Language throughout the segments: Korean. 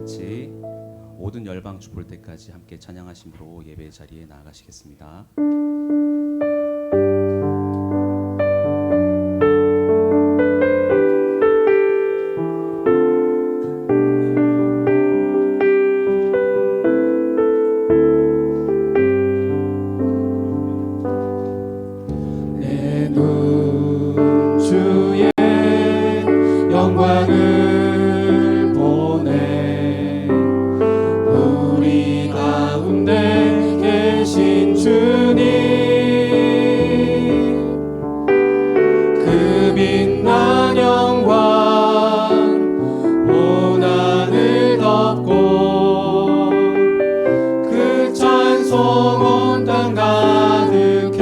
같이 모든 열방주 볼 때까지 함께 찬양하심으로 예배 자리에 나아가시겠습니다. 내 눈 주의 영광을 보네. 우리 가운데 계신 주님, 그 빛난 영광 온 하늘 덮고 그 찬송 온 땅 가득해.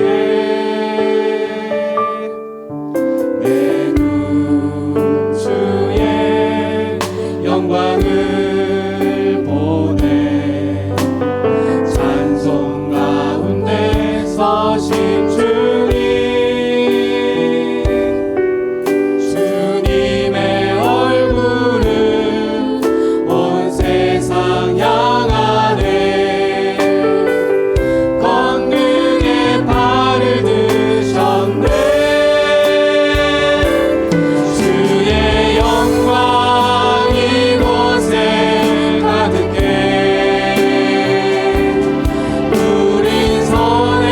내 눈 주의 영광을 보네. 찬송 가운데 서신 주님의 얼굴은 온 세상 향하네. 권능의 발을 드셨네. 주의 영광 이곳에 가득해. 우린 선해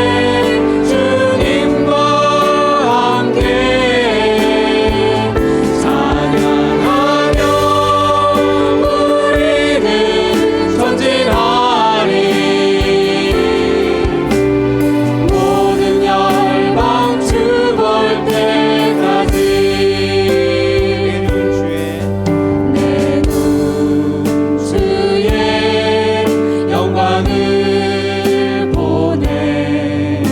주님과 함께 찬양하며 우리는 전진하리. 모든 열방 주 볼 때까지. 내 눈 주의 영광을 보네.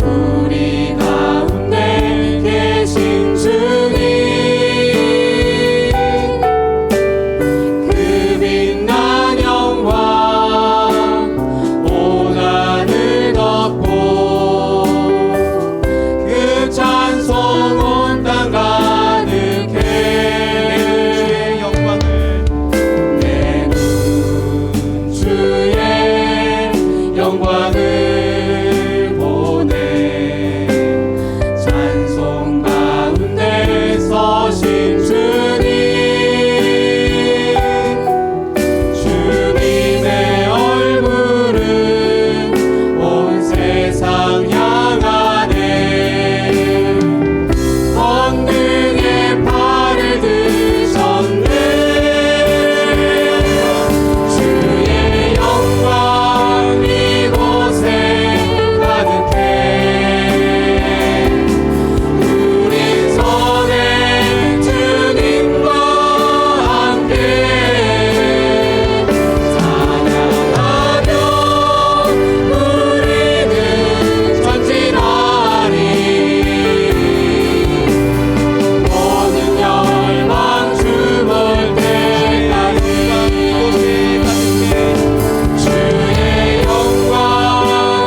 우리 가운데 계신 주님, 그 빛난 영광 온 하늘 덮고 그 찬송 온 땅 가득해. 내 눈 주의 영광을 보네. 찬송 가운데 서신 주님의 얼굴은 온 세상 향하네. 권능의 발을 드셨네. 주의 영광 이곳에 가득해. 우린 선해 주님과 함께 찬양하며 우리는 전진하리. 모든 열방 주 볼 때까지. 주의 영광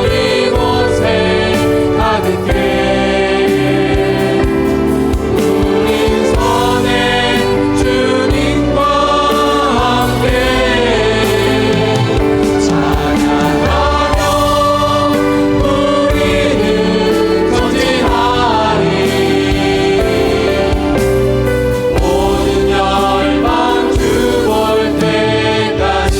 이곳에 가득해. 우린 선해 주님과 함께 찬양하며 우리는 전진하리. 모든 열방 주 볼 때까지.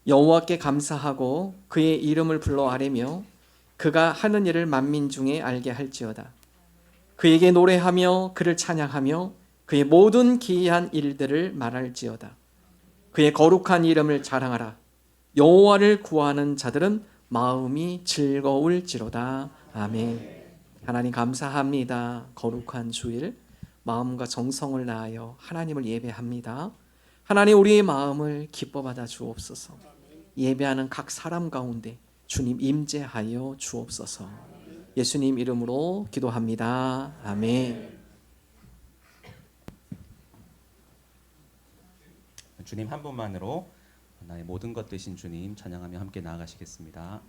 여호와께 감사하고 그의 이름을 불러 아뢰며 그가 하는 일을 만민 중에 알게 할지어다. 그에게 노래하며 그를 찬양하며 그의 모든 기이한 일들을 말할지어다. 그의 거룩한 이름을 자랑하라. 여호와를 구하는 자들은 마음이 즐거울지로다. 아멘. 하나님 감사합니다. 거룩한 주일 마음과 정성을 다하여 하나님을 예배합니다. 하나님, 우리의 마음을 기뻐 받아 주옵소서. 예배하는 각 사람 가운데 주님 임재하여 주옵소서. 예수님 이름으로 기도합니다. 아멘. 주님 한 분만으로 나의 모든 것 되신 주님 찬양하며 함께 나아가시겠습니다.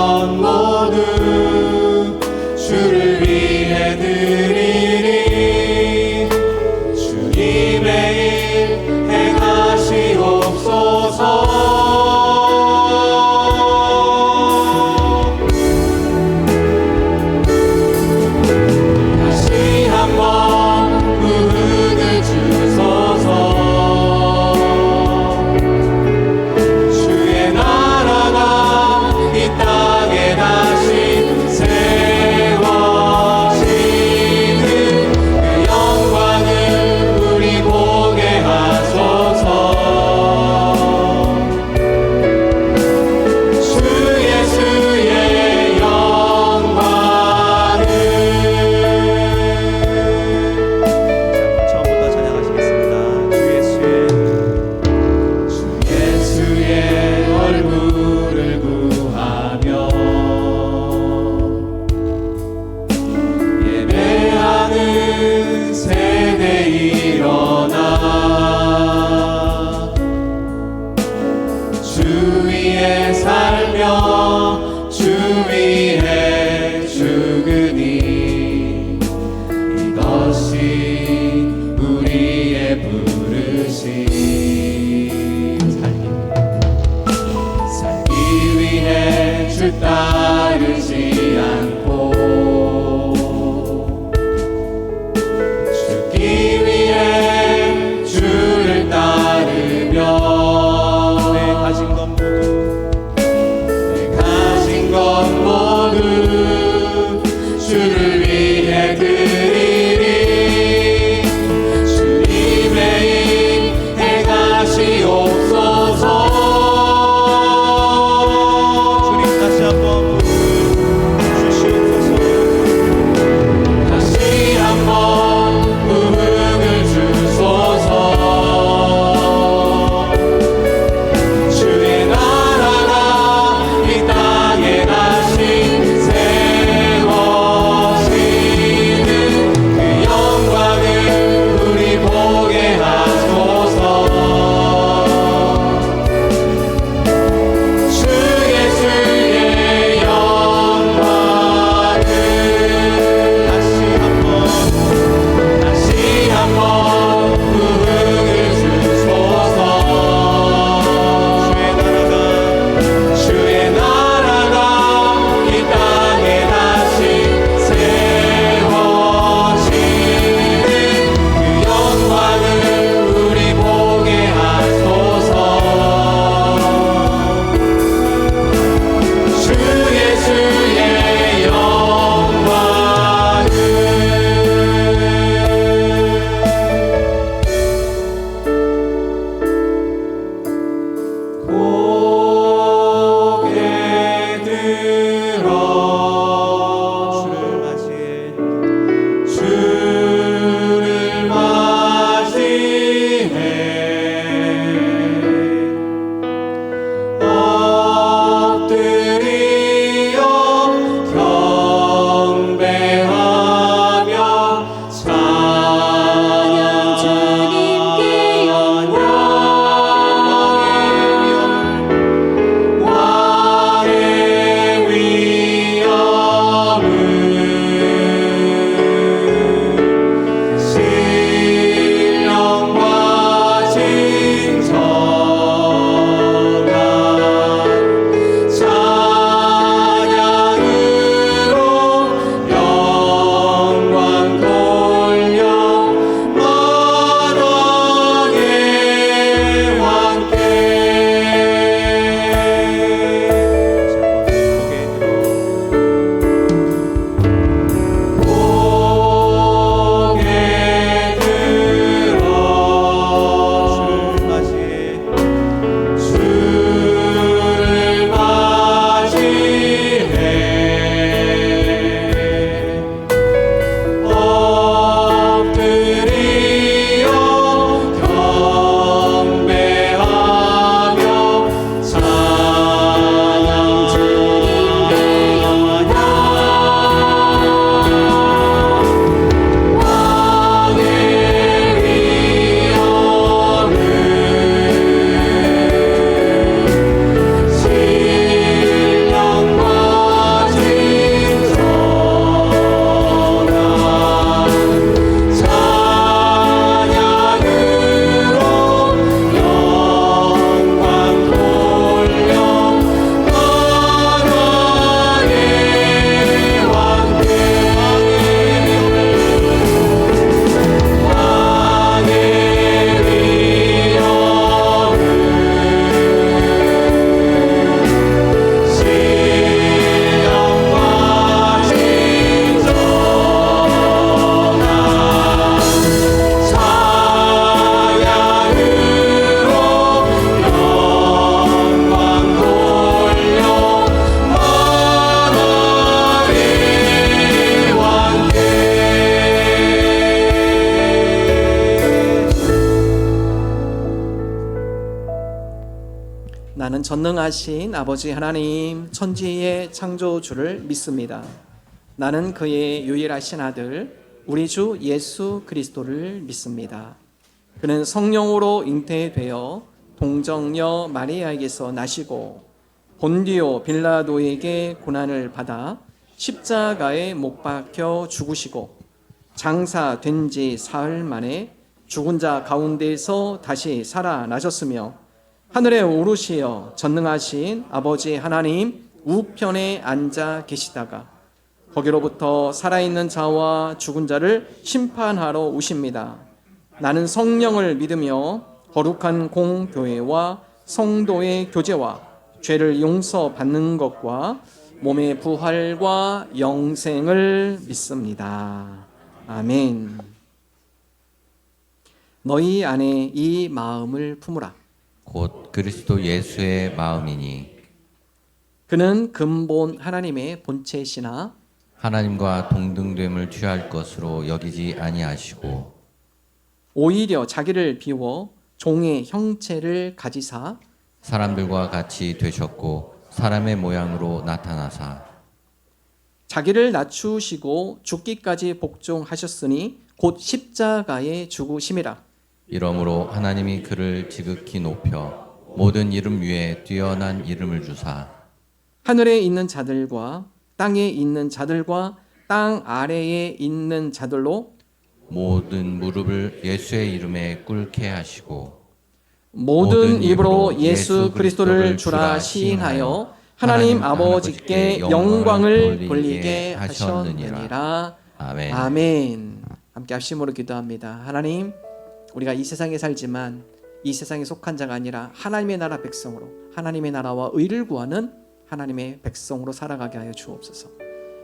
것 모두 주를 위해 드리리. 주님의 일 행하시옵소서. 다시 한번 부흥을 주소서. 주의 나라가 이 땅에 다시 세워지는 그 영광을 우리 보게 하소서. 주 예수의 영광을. 처음부터 찬양하시겠습니다. 주 예수의 얼굴을 구하며 예배하는 세대 일어나. 주 위에 살며 주 위에 죽으니 이것이 우리의 부르심. 살기 위해 주 따르지 않고 죽기 위해 주를 따르며 내 가진 것 모두 주를 위해 드리리. 주님의 일 행하시옵소서. 주님 다시 한번 전능하신 아버지 하나님 천지의 창조주를 믿습니다. 나는 그의 유일하신 아들 우리 주 예수 그리스도를 믿습니다. 그는 성령으로 잉태되어 동정녀 마리아에게서 나시고 본디오 빌라도에게 고난을 받아 십자가에 못 박혀 죽으시고 장사된 지 사흘 만에 죽은 자 가운데에서 다시 살아나셨으며 하늘에 오르시어 전능하신 아버지 하나님 우편에 앉아 계시다가 거기로부터 살아있는 자와 죽은 자를 심판하러 오십니다. 나는 성령을 믿으며 거룩한 공교회와 성도의 교제와 죄를 용서받는 것과 몸의 부활과 영생을 믿습니다. 아멘. 너희 안에 이 마음을 품으라. 곧 그리스도 예수의 마음이니 그는 근본 하나님의 본체시나 하나님과 동등됨을 취할 것으로 여기지 아니하시고 오히려 자기를 비워 종의 형체를 가지사 사람들과 같이 되셨고 사람의 모양으로 나타나사 자기를 낮추시고 죽기까지 복종하셨으니 곧 십자가에 죽으심이라. 이러므로 하나님이 그를 지극히 높여 모든 이름 위에 뛰어난 이름을 주사 하늘에 있는 자들과 땅에 있는 자들과 땅 아래에 있는 자들로 모든 무릎을 예수의 이름에 꿇게 하시고 모든 입으로 예수 그리스도를 주라 시인하여 하나님 아버지께 영광을 돌리게 하셨느니라. 아멘. 아멘. 함께 합심으로 기도합니다. 하나님, 우리가 이 세상에 살지만 이 세상에 속한 자가 아니라 하나님의 나라 백성으로 하나님의 나라와 의를 구하는 하나님의 백성으로 살아가게 하여 주옵소서.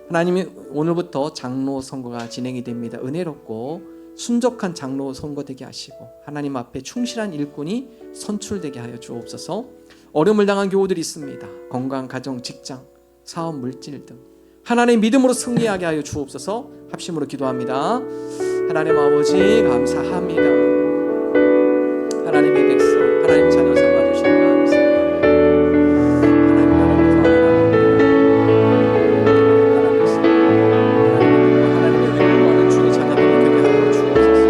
하나님이 오늘부터 장로 선거가 진행이 됩니다. 은혜롭고 순적한 장로 선거 되게 하시고 하나님 앞에 충실한 일꾼이 선출되게 하여 주옵소서. 어려움을 당한 교우들이 있습니다. 건강, 가정, 직장, 사업, 물질 등 하나님 믿음으로 승리하게 하여 주옵소서. 합심으로 기도합니다. 하나님 아버지 감사합니다. 하나님의 백성, 하나님 자녀 삼아주시는 감사합니다. 하나님 나라를 하나님의 의를 구하는 주의 자녀들이 되게 하여 주옵소서.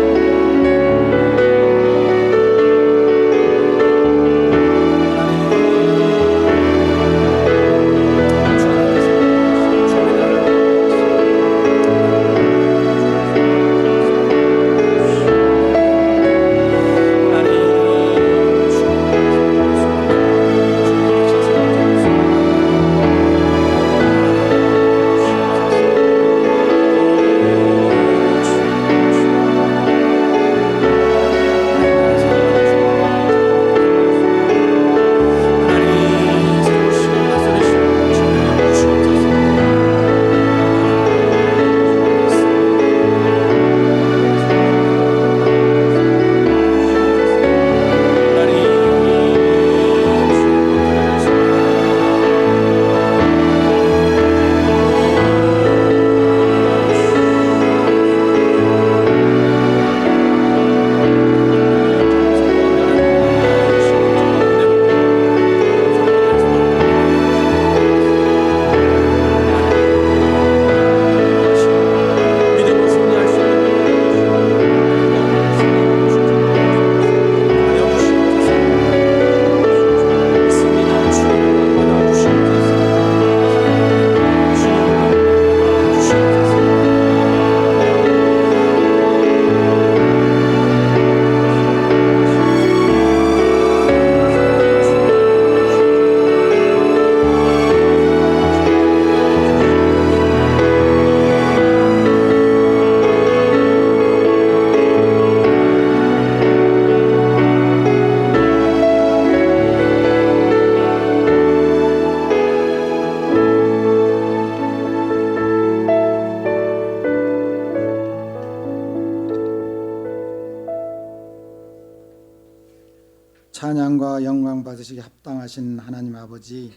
찬양과 영광 받으시기 합당하신 하나님 아버지,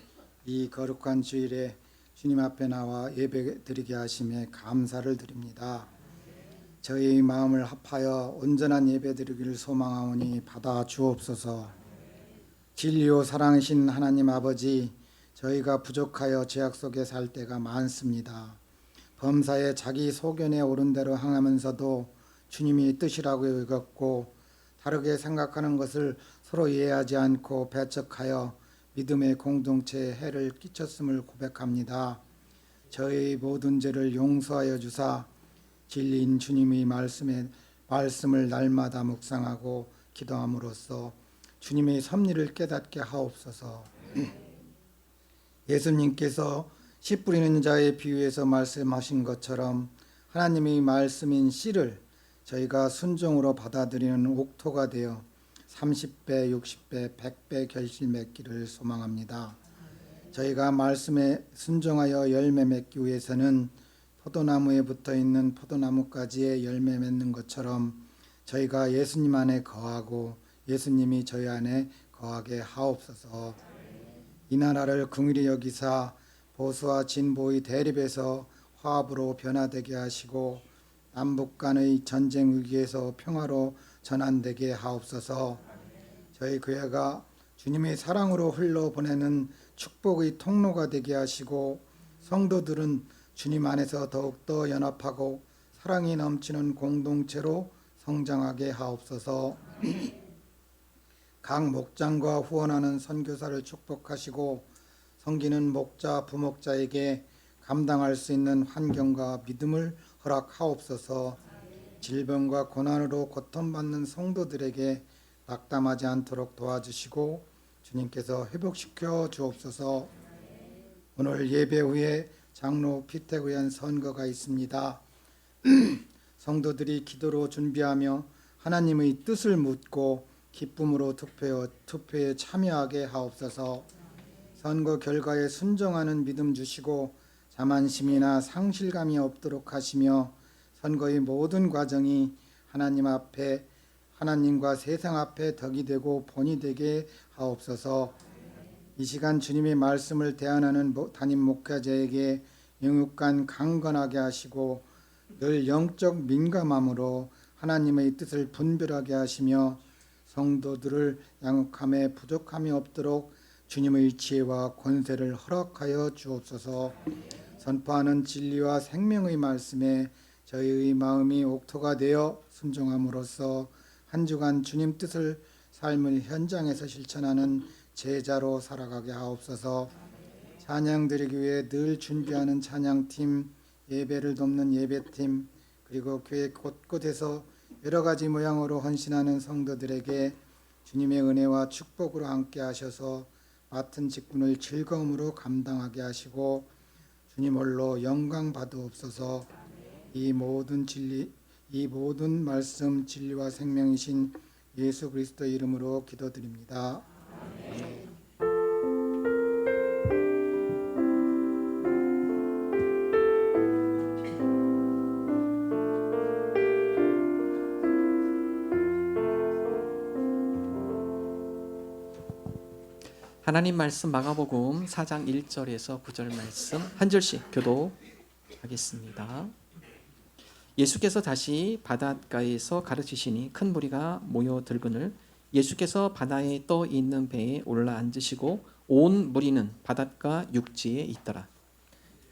이 거룩한 주일에 주님 앞에 나와 예배드리게 하심에 감사를 드립니다. 저희 마음을 합하여 온전한 예배드리기를 소망하오니 받아 주옵소서. 진리요 사랑이신 하나님 아버지, 저희가 부족하여 죄악 속에 살 때가 많습니다. 범사에 자기 소견에 옳은 대로 행하면서도 주님이 뜻이라고 여겼고 다르게 생각하는 것을 서로 이해하지 않고 배척하여 믿음의 공동체에 해를 끼쳤음을 고백합니다. 저희 모든 죄를 용서하여 주사 진리인 주님의 말씀을 날마다 묵상하고 기도함으로써 주님의 섭리를 깨닫게 하옵소서. 예수님께서 씨 뿌리는 자의 비유에서 말씀하신 것처럼 하나님의 말씀인 씨를 저희가 순종으로 받아들이는 옥토가 되어 30배, 60배, 100배 결실 맺기를 소망합니다. 저희가 말씀에 순종하여 열매 맺기 위해서는 포도나무에 붙어있는 포도나무까지의 열매 맺는 것처럼 저희가 예수님 안에 거하고 예수님이 저희 안에 거하게 하옵소서. 이 나라를 긍휼히 여기사 보수와 진보의 대립에서 화합으로 변화되게 하시고 남북 간의 전쟁 위기에서 평화로 전환되게 하옵소서. 저희 교회가 주님의 사랑으로 흘러보내는 축복의 통로가 되게 하시고 성도들은 주님 안에서 더욱더 연합하고 사랑이 넘치는 공동체로 성장하게 하옵소서. 각 목장과 후원하는 선교사를 축복하시고 섬기는 목자, 부목자에게 감당할 수 있는 환경과 믿음을 허락하옵소서. 질병과 고난으로 고통받는 성도들에게 낙담하지 않도록 도와주시고 주님께서 회복시켜 주옵소서. 오늘 예배 후에 장로 피택 위한 선거가 있습니다. 성도들이 기도로 준비하며 하나님의 뜻을 묻고 기쁨으로 투표에 참여하게 하옵소서. 선거 결과에 순종하는 믿음 주시고 자만심이나 상실감이 없도록 하시며 선거의 모든 과정이 하나님 앞에 하나님과 세상 앞에 덕이 되고 본이 되게 하옵소서. 이 시간 주님의 말씀을 대안하는 담임 목회자에게 영육간 강건하게 하시고 늘 영적 민감함으로 하나님의 뜻을 분별하게 하시며 성도들을 양육함에 부족함이 없도록 주님의 지혜와 권세를 허락하여 주옵소서. 선포하는 진리와 생명의 말씀에 저희의 마음이 옥토가 되어 순종함으로써 한 주간 주님 뜻을 삶을 현장에서 실천하는 제자로 살아가게 하옵소서. 찬양 드리기 위해 늘 준비하는 찬양팀, 예배를 돕는 예배팀, 그리고 교회 곳곳에서 여러 가지 모양으로 헌신하는 성도들에게 주님의 은혜와 축복으로 함께 하셔서 맡은 직분을 즐거움으로 감당하게 하시고 주님 홀로 영광 받으옵소서. 이 모든 말씀 진리와 생명이신 예수 그리스도 이름으로 기도드립니다. 하나님 말씀 마가복음 4장 1절에서 9절 말씀 한 절씩 교도하겠습니다. 예수께서 다시 바닷가에서 가르치시니 큰 무리가 모여들거늘 예수께서 바다에 떠 있는 배에 올라앉으시고 온 무리는 바닷가 육지에 있더라.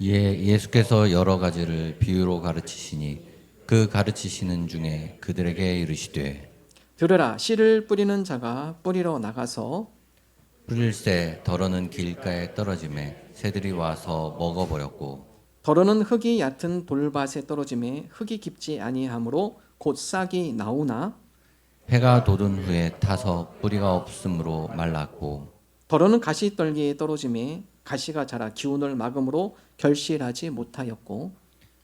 예수께서 여러 가지를 비유로 가르치시니 그 가르치시는 중에 그들에게 이르시되 들으라, 씨를 뿌리는 자가 뿌리러 나가서 뿌릴새 더러는 길가에 떨어짐에 새들이 와서 먹어버렸고 더러는 흙이 얕은 돌밭에 떨어짐에 흙이 깊지 아니하므로 곧 싹이 나오나 해가 돋은 후에 타서 뿌리가 없으므로 말랐고 더러는 가시떨기에 떨어짐에 가시가 자라 기운을 막음으로 결실하지 못하였고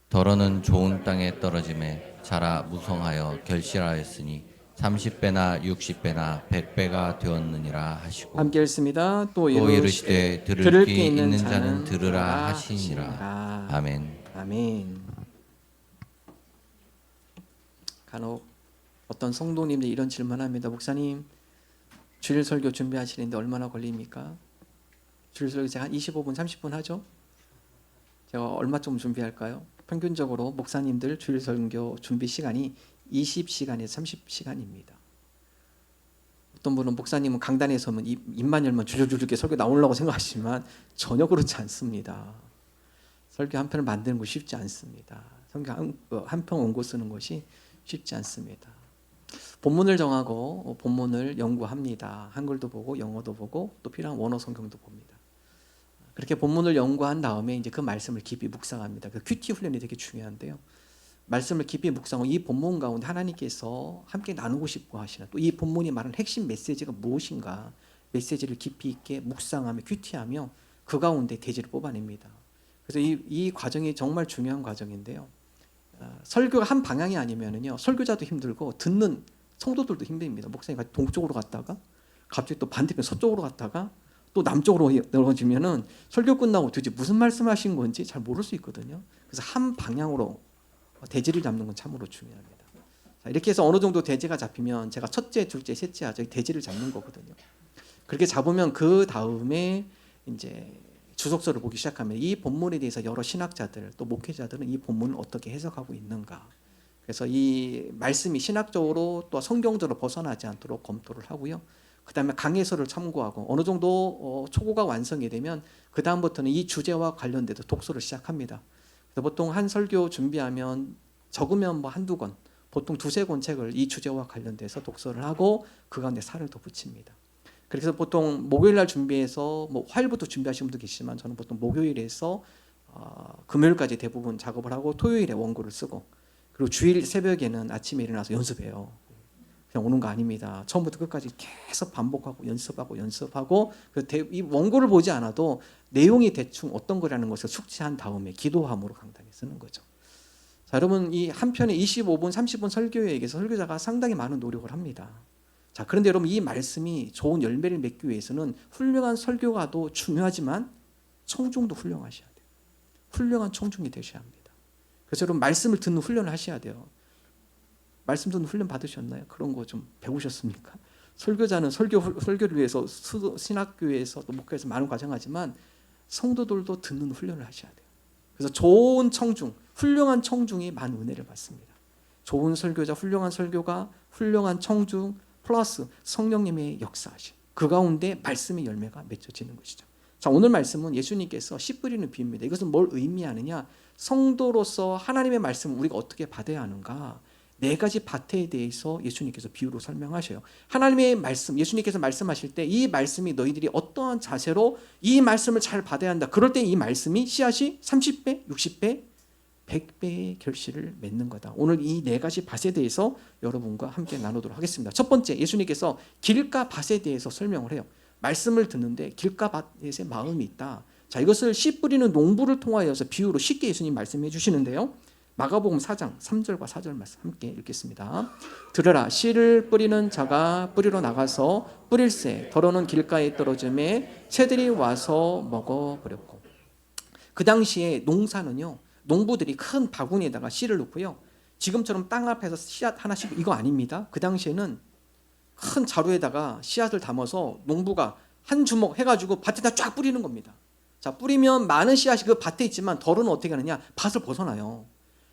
더러는 좋은 땅에 떨어짐에 자라 무성하여 결실하였으니 30배나 60배나 100배가 되었느니라 하시고 함께 읽습니다. 또 이르시되 들을 귀 있는 자는 들으라 하시니라. 아멘. 아멘. 간혹 어떤 성도님들이 이런 질문합니다. 목사님, 주일 설교 준비하시는데 얼마나 걸립니까? 주일 설교 제가 한 25분, 30분 하죠? 제가 얼마 좀 준비할까요? 평균적으로 목사님들 주일 설교 준비 시간이 20시간에서 30시간입니다. 어떤 분은 목사님은 강단에 서면 입만 열면 줄줄줄게 설교 나오려고 생각하시지만 전혀 그렇지 않습니다. 설교 한 편을 만드는 거 쉽지 않습니다. 설교 한 편 원고 쓰는 것이 쉽지 않습니다. 본문을 정하고 본문을 연구합니다. 한글도 보고 영어도 보고 또 필요한 원어 성경도 봅니다. 그렇게 본문을 연구한 다음에 이제 그 말씀을 깊이 묵상합니다. 그 큐티 훈련이 되게 중요한데요. 말씀을 깊이 묵상하고 이 본문 가운데 하나님께서 함께 나누고 싶어 하시는 또 이 본문이 말하는 핵심 메시지가 무엇인가 메시지를 깊이 있게 묵상하며 큐티하며 그 가운데 대지를 뽑아냅니다. 그래서 이 과정이 정말 중요한 과정인데요. 설교가 한 방향이 아니면은요 설교자도 힘들고 듣는 성도들도 힘듭니다. 목사님 동쪽으로 갔다가 갑자기 또 반대편 서쪽으로 갔다가 또 남쪽으로 떨어지면은 설교 끝나고 도대체 무슨 말씀하신 건지 잘 모를 수 있거든요. 그래서 한 방향으로 대지를 잡는 건 참으로 중요합니다. 자, 이렇게 해서 어느 정도 대지가 잡히면 제가 첫째, 둘째, 셋째 하죠. 대지를 잡는 거거든요. 그렇게 잡으면 그 다음에 이제 주석서를 보기 시작하면 이 본문에 대해서 여러 신학자들 또 목회자들은 이 본문을 어떻게 해석하고 있는가. 그래서 이 말씀이 신학적으로 또 성경적으로 벗어나지 않도록 검토를 하고요. 그 다음에 강해서를 참고하고 어느 정도 초고가 완성이 되면 그 다음부터는 이 주제와 관련돼서 독서를 시작합니다. 그래서 보통 한 설교 준비하면 적으면 뭐 한두 권, 보통 두세 권 책을 이 주제와 관련돼서 독서를 하고 그 가운데 살을 더 붙입니다. 그래서 보통 목요일 날 준비해서 뭐 화요일부터 준비하시는 분도 계시지만 저는 보통 목요일에서 금요일까지 대부분 작업을 하고 토요일에 원고를 쓰고 그리고 주일 새벽에는 아침에 일어나서 연습해요. 그냥 오는 거 아닙니다. 처음부터 끝까지 계속 반복하고 연습하고 이 원고를 보지 않아도 내용이 대충 어떤 거라는 것을 숙지한 다음에 기도함으로 강단에 쓰는 거죠. 자, 여러분 이 한 편에 25분, 30분 설교에 의해서 설교자가 상당히 많은 노력을 합니다. 자, 그런데 여러분 이 말씀이 좋은 열매를 맺기 위해서는 훌륭한 설교가도 중요하지만 청중도 훌륭하셔야 돼요. 훌륭한 청중이 되셔야 합니다. 그래서 여러분 말씀을 듣는 훈련을 하셔야 돼요. 말씀 듣는 훈련 받으셨나요? 그런 거 좀 배우셨습니까? 설교자는 설교를 위해서 신학교에서 또 목회에서 많은 과정하지만 성도들도 듣는 훈련을 하셔야 돼요. 그래서 좋은 청중, 훌륭한 청중이 많은 은혜를 받습니다. 좋은 설교자, 훌륭한 설교가, 훌륭한 청중 플러스 성령님의 역사하심. 그 가운데 말씀의 열매가 맺혀지는 것이죠. 자, 오늘 말씀은 예수님께서 씨 뿌리는 비유입니다. 이것은 뭘 의미하느냐? 성도로서 하나님의 말씀을 우리가 어떻게 받아야 하는가? 네 가지 밭에 대해서 예수님께서 비유로 설명하셔요. 하나님의 말씀, 예수님께서 말씀하실 때 이 말씀이 너희들이 어떠한 자세로 이 말씀을 잘 받아야 한다. 그럴 때 이 말씀이 씨앗이 30배, 60배, 100배의 결실을 맺는 거다. 오늘 이 네 가지 밭에 대해서 여러분과 함께 나누도록 하겠습니다. 첫 번째, 예수님께서 길과 밭에 대해서 설명을 해요. 말씀을 듣는데 길과 밭에 마음이 있다. 자, 이것을 씨 뿌리는 농부를 통하여서 비유로 쉽게 예수님 말씀해 주시는데요. 마가복음 4장 3절과 4절 말씀 함께 읽겠습니다. 들으라, 씨를 뿌리는 자가 뿌리러 나가서 뿌릴새 더러는 길가에 떨어짐에 새들이 와서 먹어버렸고. 그 당시에 농사는요, 농부들이 큰 바구니에다가 씨를 넣고요, 지금처럼 땅 앞에서 씨앗 하나씩 이거 아닙니다. 그 당시에는 큰 자루에다가 씨앗을 담아서 농부가 한 주먹 해가지고 밭에다 쫙 뿌리는 겁니다. 자, 뿌리면 많은 씨앗이 그 밭에 있지만 덜은 어떻게 하느냐, 밭을 벗어나요.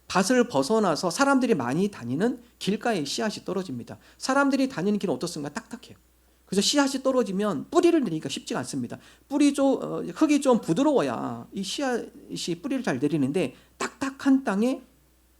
밭을 벗어나서 사람들이 많이 다니는 길가에 씨앗이 떨어집니다. 사람들이 다니는 길은 어떻습니까? 딱딱해요. 그래서 씨앗이 떨어지면 뿌리를 내리기가 쉽지가 않습니다. 흙이 좀 부드러워야 이 씨앗이 뿌리를 잘 내리는데 딱딱한 땅에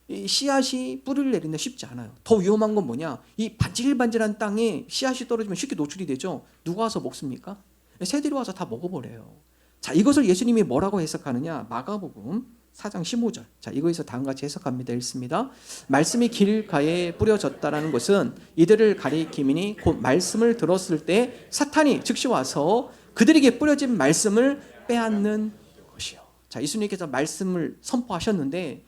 이 씨앗이 뿌리를 내리는데 쉽지 않아요. 더 위험한 건 뭐냐? 이 반질반질한 땅에 씨앗이 떨어지면 쉽게 노출이 되죠. 누가 와서 먹습니까? 새들이 와서 다 먹어버려요. 자, 이것을 예수님이 뭐라고 해석하느냐? 마가복음 4장 15절. 자, 이거에서 다음같이 해석합니다. 읽습니다. 말씀이 길가에 뿌려졌다라는 것은 이들을 가리킴이니 곧 말씀을 들었을 때 사탄이 즉시 와서 그들에게 뿌려진 말씀을 빼앗는 것이요. 자, 예수님께서 말씀을 선포하셨는데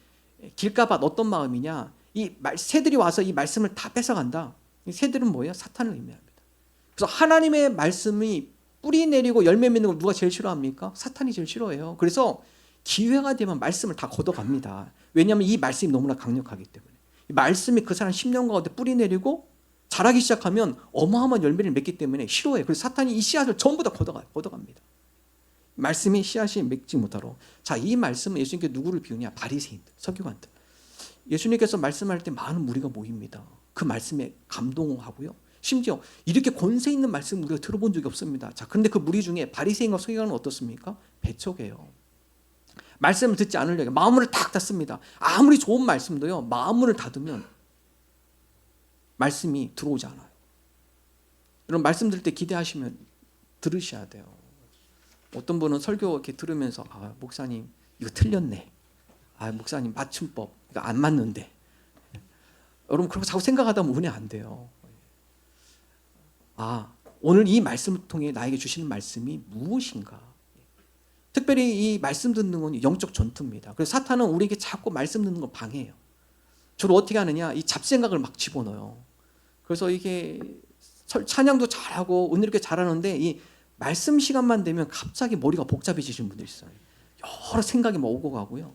길가밭 어떤 마음이냐? 이 새들이 와서 이 말씀을 다 뺏어간다. 이 새들은 뭐예요? 사탄을 의미합니다. 그래서 하나님의 말씀이 뿌리 내리고 열매 맺는 걸 누가 제일 싫어합니까? 사탄이 제일 싫어해요. 그래서 기회가 되면 말씀을 다 걷어갑니다. 왜냐하면 이 말씀이 너무나 강력하기 때문에. 이 말씀이 그 사람 10년 가운데 뿌리 내리고 자라기 시작하면 어마어마한 열매를 맺기 때문에 싫어해요. 그래서 사탄이 이 씨앗을 전부 다 걷어갑니다. 말씀이 씨앗이 맺지 못하도록. 자, 이 말씀은 예수님께서 누구를 비우냐? 바리새인들, 서기관들. 예수님께서 말씀할 때 많은 무리가 모입니다. 그 말씀에 감동하고요. 심지어 이렇게 권세 있는 말씀 우리가 들어본 적이 없습니다. 자, 그런데 그 무리 중에 바리새인과 서기관은 어떻습니까? 배척해요. 말씀을 듣지 않으려고 마음문을 탁 닫습니다. 아무리 좋은 말씀도요, 마음문을 닫으면 말씀이 들어오지 않아요. 여러분, 말씀 들을 때 기대하시면 들으셔야 돼요. 어떤 분은 설교 이렇게 들으면서 목사님 이거 틀렸네. 목사님 맞춤법 이거 안 맞는데. 여러분, 그렇게 자꾸 생각하다 보면 은혜 안 돼요. 오늘 이 말씀을 통해 나에게 주시는 말씀이 무엇인가? 특별히 이 말씀 듣는 건 영적 전투입니다. 그래서 사탄은 우리에게 자꾸 말씀 듣는 걸 방해해요. 주로 어떻게 하느냐? 이 잡생각을 막 집어넣어요. 그래서 이게 찬양도 잘하고 은혜롭게 잘하는데 이 말씀 시간만 되면 갑자기 머리가 복잡해지시는 분들이 있어요. 여러 생각이 막 오고 가고요.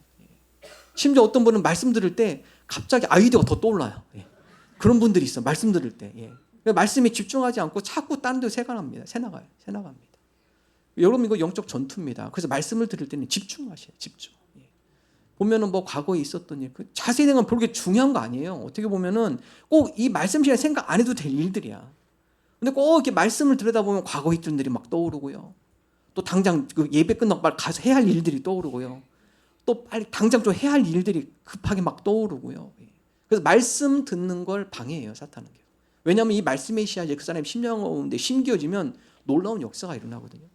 심지어 어떤 분은 말씀 들을 때 갑자기 아이디어가 더 떠올라요. 그런 분들이 있어요. 말씀 들을 때. 말씀에 집중하지 않고 자꾸 딴 데 새나갑니다. 새나갑니다. 여러분, 이거 영적 전투입니다. 그래서 말씀을 들을 때는 집중하셔야 돼요. 집중. 보면은 뭐 과거에 있었던 일, 자세히 생각하면 별게 중요한 거 아니에요. 어떻게 보면은 꼭 이 말씀 시간에 생각 안 해도 될 일들이야. 근데 꼭 이렇게 말씀을 들여다보면 과거 있던 일이 막 떠오르고요. 또 당장 그 예배 끝나고 빨리 가서 해야 할 일들이 떠오르고요. 또 빨리 당장 좀 해야 할 일들이 급하게 막 떠오르고요. 그래서 말씀 듣는 걸 방해해요, 사탄은. 왜냐하면 이 말씀의 씨앗이 그 사람의 심령 가운데 심겨지면 놀라운 역사가 일어나거든요.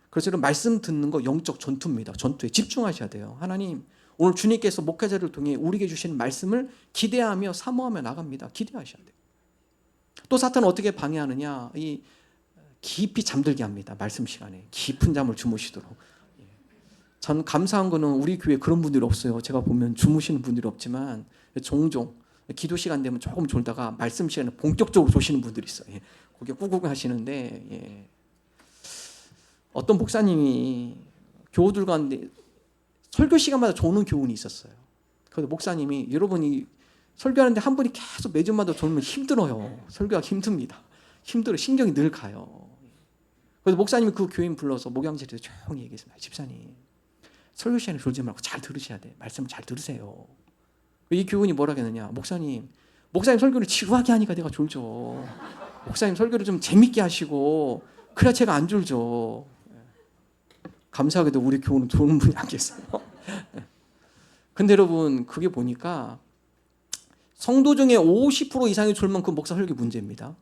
그래서 이런 말씀 듣는 거 영적 전투입니다. 전투에 집중하셔야 돼요. 하나님, 오늘 주님께서 목회자를 통해 우리에게 주시는 말씀을 기대하며 사모하며 나갑니다. 기대하셔야 돼요. 또 사탄은 어떻게 방해하느냐? 이 깊이 잠들게 합니다. 말씀 시간에 깊은 잠을 주무시도록. 전 감사한 거는 우리 교회에 그런 분들이 없어요. 제가 보면 주무시는 분들이 없지만 종종 기도 시간 되면 조금 졸다가 말씀 시간에 본격적으로 조시는 분들이 있어요. 거기에 꾹꾹 하시는데 어떤 목사님이 교우들 가운데 설교 시간마다 조는 교훈이 있었어요. 그래서 목사님이 여러분이 설교하는데 한 분이 계속 매주마다 졸면 힘들어요. 설교하기 힘듭니다. 힘들어. 신경이 늘 가요. 그래서 목사님이 그 교인 불러서 목양실에서 조용히 얘기했습니다. 집사님, 설교 시간에 졸지 말고 잘 들으셔야 돼. 말씀 잘 들으세요. 이 교훈이 뭐라 했느냐? 목사님 설교를 지루하게 하니까 내가 졸죠. 목사님 설교를 좀 재밌게 하시고 그래야 제가 안 졸죠. 감사하게도 우리 교훈은 조는 분이 안 계세요. 근데 여러분, 그게 보니까 성도 중에 50% 이상이 졸면 그 목사 설교 문제입니다.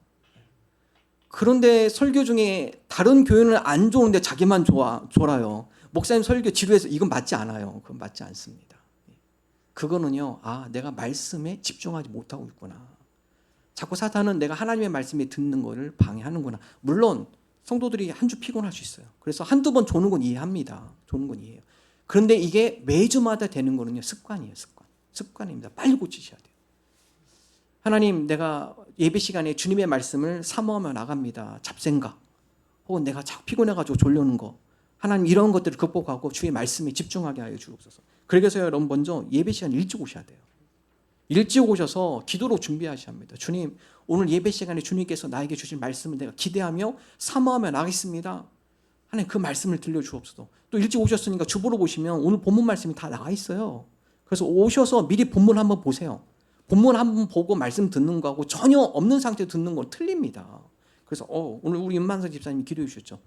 그런데 설교 중에 다른 교인을 안 좋은데 자기만 졸아요. 목사님 설교 지루해서 이건 맞지 않아요. 그건 맞지 않습니다. 그거는요, 내가 말씀에 집중하지 못하고 있구나. 자꾸 사탄은 내가 하나님의 말씀에 듣는 거를 방해하는구나. 물론 성도들이 한 주 피곤할 수 있어요. 그래서 한두 번 조는 건 이해합니다. 조는 건 이해해요. 그런데 이게 매주마다 되는 거는요, 습관이에요. 습관입니다. 빨리 고치셔야 돼요. 하나님, 내가 예배 시간에 주님의 말씀을 사모하며 나갑니다. 잡생각 혹은 내가 자꾸 피곤해가지고 졸려는 거, 하나님 이런 것들을 극복하고 주의 말씀에 집중하게 하여 주옵소서. 그래서 여러분, 먼저 예배 시간 일찍 오셔야 돼요. 일찍 오셔서 기도로 준비하셔야 합니다. 주님, 오늘 예배 시간에 주님께서 나에게 주신 말씀을 내가 기대하며 사모하며 나가겠습니다. 하나님, 그 말씀을 들려주옵소서. 또 일찍 오셨으니까 주보로 보시면 오늘 본문 말씀이 다 나와 있어요. 그래서 오셔서 미리 본문 한번 보세요. 본문 한번 보고 말씀 듣는 거하고 전혀 없는 상태로 듣는 건 틀립니다. 그래서 오늘 우리 윤만석 집사님이 기도해 주셨죠.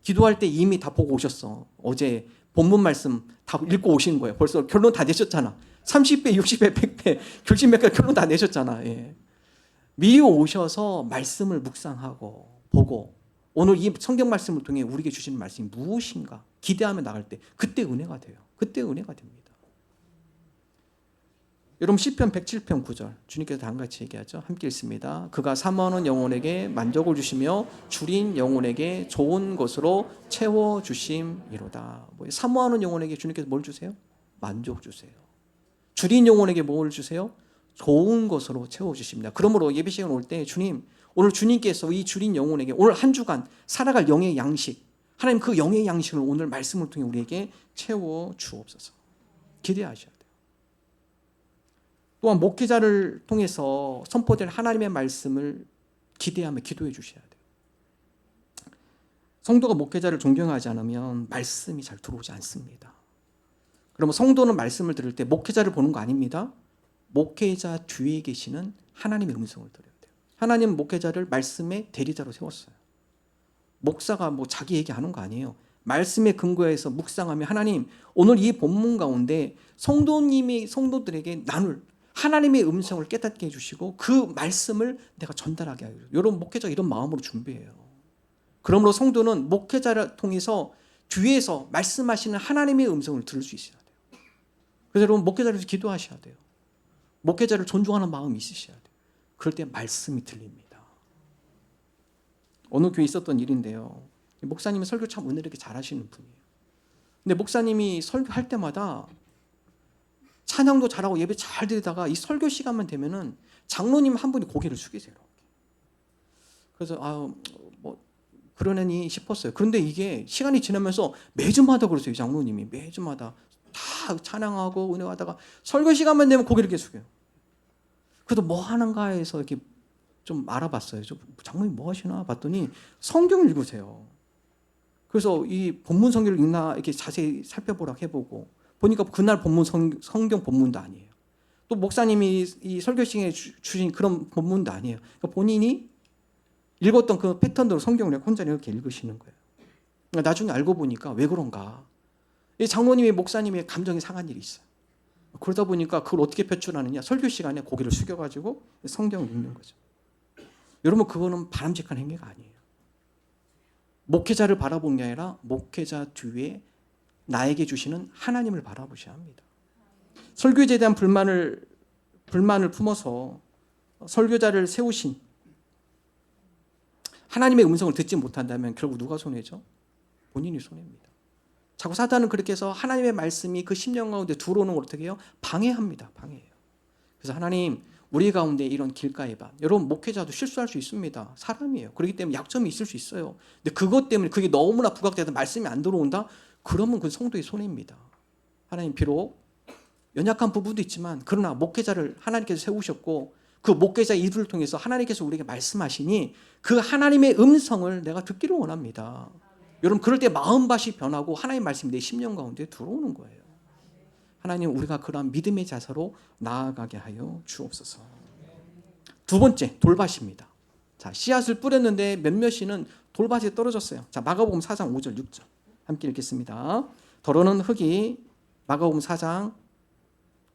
기도할 때 이미 다 보고 오셨어. 어제 본문 말씀 다 읽고 오신 거예요. 벌써 결론 다 내셨잖아. 30배, 60배, 100배, 결심 몇 개 결론 다 내셨잖아. 미리 오셔서 말씀을 묵상하고 보고 오늘 이 성경 말씀을 통해 우리에게 주시는 말씀이 무엇인가 기대하며 나갈 때 그때 은혜가 돼요. 그때 은혜가 됩니다. 여러분, 시편 107편 9절 주님께서 다 같이 얘기하죠. 함께 읽습니다. 그가 사모하는 영혼에게 만족을 주시며 줄인 영혼에게 좋은 것으로 채워주심이로다. 사모하는 영혼에게 주님께서 뭘 주세요? 만족 주세요. 줄인 영혼에게 뭘 주세요? 좋은 것으로 채워주십니다. 그러므로 예배 시간 올 때 주님, 오늘 주님께서 이 줄인 영혼에게 오늘 한 주간 살아갈 영의 양식, 하나님 그 영의 양식을 오늘 말씀을 통해 우리에게 채워주옵소서. 기대하셔야 돼요. 또한 목회자를 통해서 선포될 하나님의 말씀을 기대하며 기도해 주셔야 돼요. 성도가 목회자를 존경하지 않으면 말씀이 잘 들어오지 않습니다. 그러면 성도는 말씀을 들을 때 목회자를 보는 거 아닙니다. 목회자 뒤에 계시는 하나님의 음성을 들어야 돼요. 하나님 목회자를 말씀의 대리자로 세웠어요. 목사가 뭐 자기 얘기하는 거 아니에요. 말씀에 근거해서 묵상하며 하나님 오늘 이 본문 가운데 성도들에게 나눌 하나님의 음성을 깨닫게 해주시고 그 말씀을 내가 전달하게 하여 주세요. 여러분 목회자 이런 마음으로 준비해요. 그러므로 성도는 목회자를 통해서 뒤에서 말씀하시는 하나님의 음성을 들을 수 있어야 돼요. 그래서 여러분 목회자를 위해서 기도하셔야 돼요. 목회자를 존중하는 마음이 있으셔야 돼요. 그럴 때 말씀이 들립니다. 어느 교회에 있었던 일인데요. 목사님이 설교 참 은혜롭게 잘하시는 분이에요. 근데 목사님이 설교할 때마다 찬양도 잘하고 예배 잘 드리다가 이 설교 시간만 되면은 장로님 한 분이 고개를 숙이세요. 그래서 뭐 그러려니 싶었어요. 그런데 이게 시간이 지나면서 매주마다 그러세요. 장로님이 매주마다 다 찬양하고 은혜하다가 설교 시간만 되면 고개를 이렇게 숙여요. 그래도 뭐 하는가 해서 이렇게 좀 알아봤어요. 장로님 뭐 하시나 봤더니 성경을 읽으세요. 그래서 이 본문 성경을 읽나 이렇게 자세히 살펴보라 해보고 보니까 그날 본문 성경 본문도 아니에요. 또 목사님이 이 설교 시간에 주신 그런 본문도 아니에요. 그러니까 본인이 읽었던 그 패턴대로 성경을 혼자 이렇게 읽으시는 거예요. 그러니까 나중에 알고 보니까 왜 그런가. 이 장로님이 목사님의 감정이 상한 일이 있어요. 그러다 보니까 그걸 어떻게 표출하느냐. 설교 시간에 고개를 숙여가지고 성경을 읽는 거죠. 여러분 그거는 바람직한 행위가 아니에요. 목회자를 바라보는 게 아니라 목회자 뒤에 나에게 주시는 하나님을 바라보셔야 합니다. 설교에 대한 불만을 품어서 설교자를 세우신 하나님의 음성을 듣지 못한다면 결국 누가 손해죠? 본인이 손해입니다. 자꾸 사단은 그렇게 해서 하나님의 말씀이 그 심령 가운데 들어오는 걸 어떻게 해요? 방해합니다. 방해해요. 그래서 하나님 우리 가운데 이런 길가의 밭. 여러분 목회자도 실수할 수 있습니다. 사람이에요. 그렇기 때문에 약점이 있을 수 있어요. 근데 그것 때문에 그게 너무나 부각돼서 말씀이 안 들어온다? 그러면 그 성도의 손해입니다. 하나님 비록 연약한 부분도 있지만 그러나 목회자를 하나님께서 세우셨고 그 목회자 이들을 통해서 하나님께서 우리에게 말씀하시니 그 하나님의 음성을 내가 듣기를 원합니다. 여러분 그럴 때 마음밭이 변하고 하나님의 말씀이 내 심령 가운데 들어오는 거예요. 하나님 우리가 그러한 믿음의 자세로 나아가게 하여 주옵소서. 두 번째 돌밭입니다. 자, 씨앗을 뿌렸는데 몇몇이는 돌밭에 떨어졌어요. 자, 마가복음 4장 5절 6절 함께 읽겠습니다. 더러는 흙이 마가복음 4장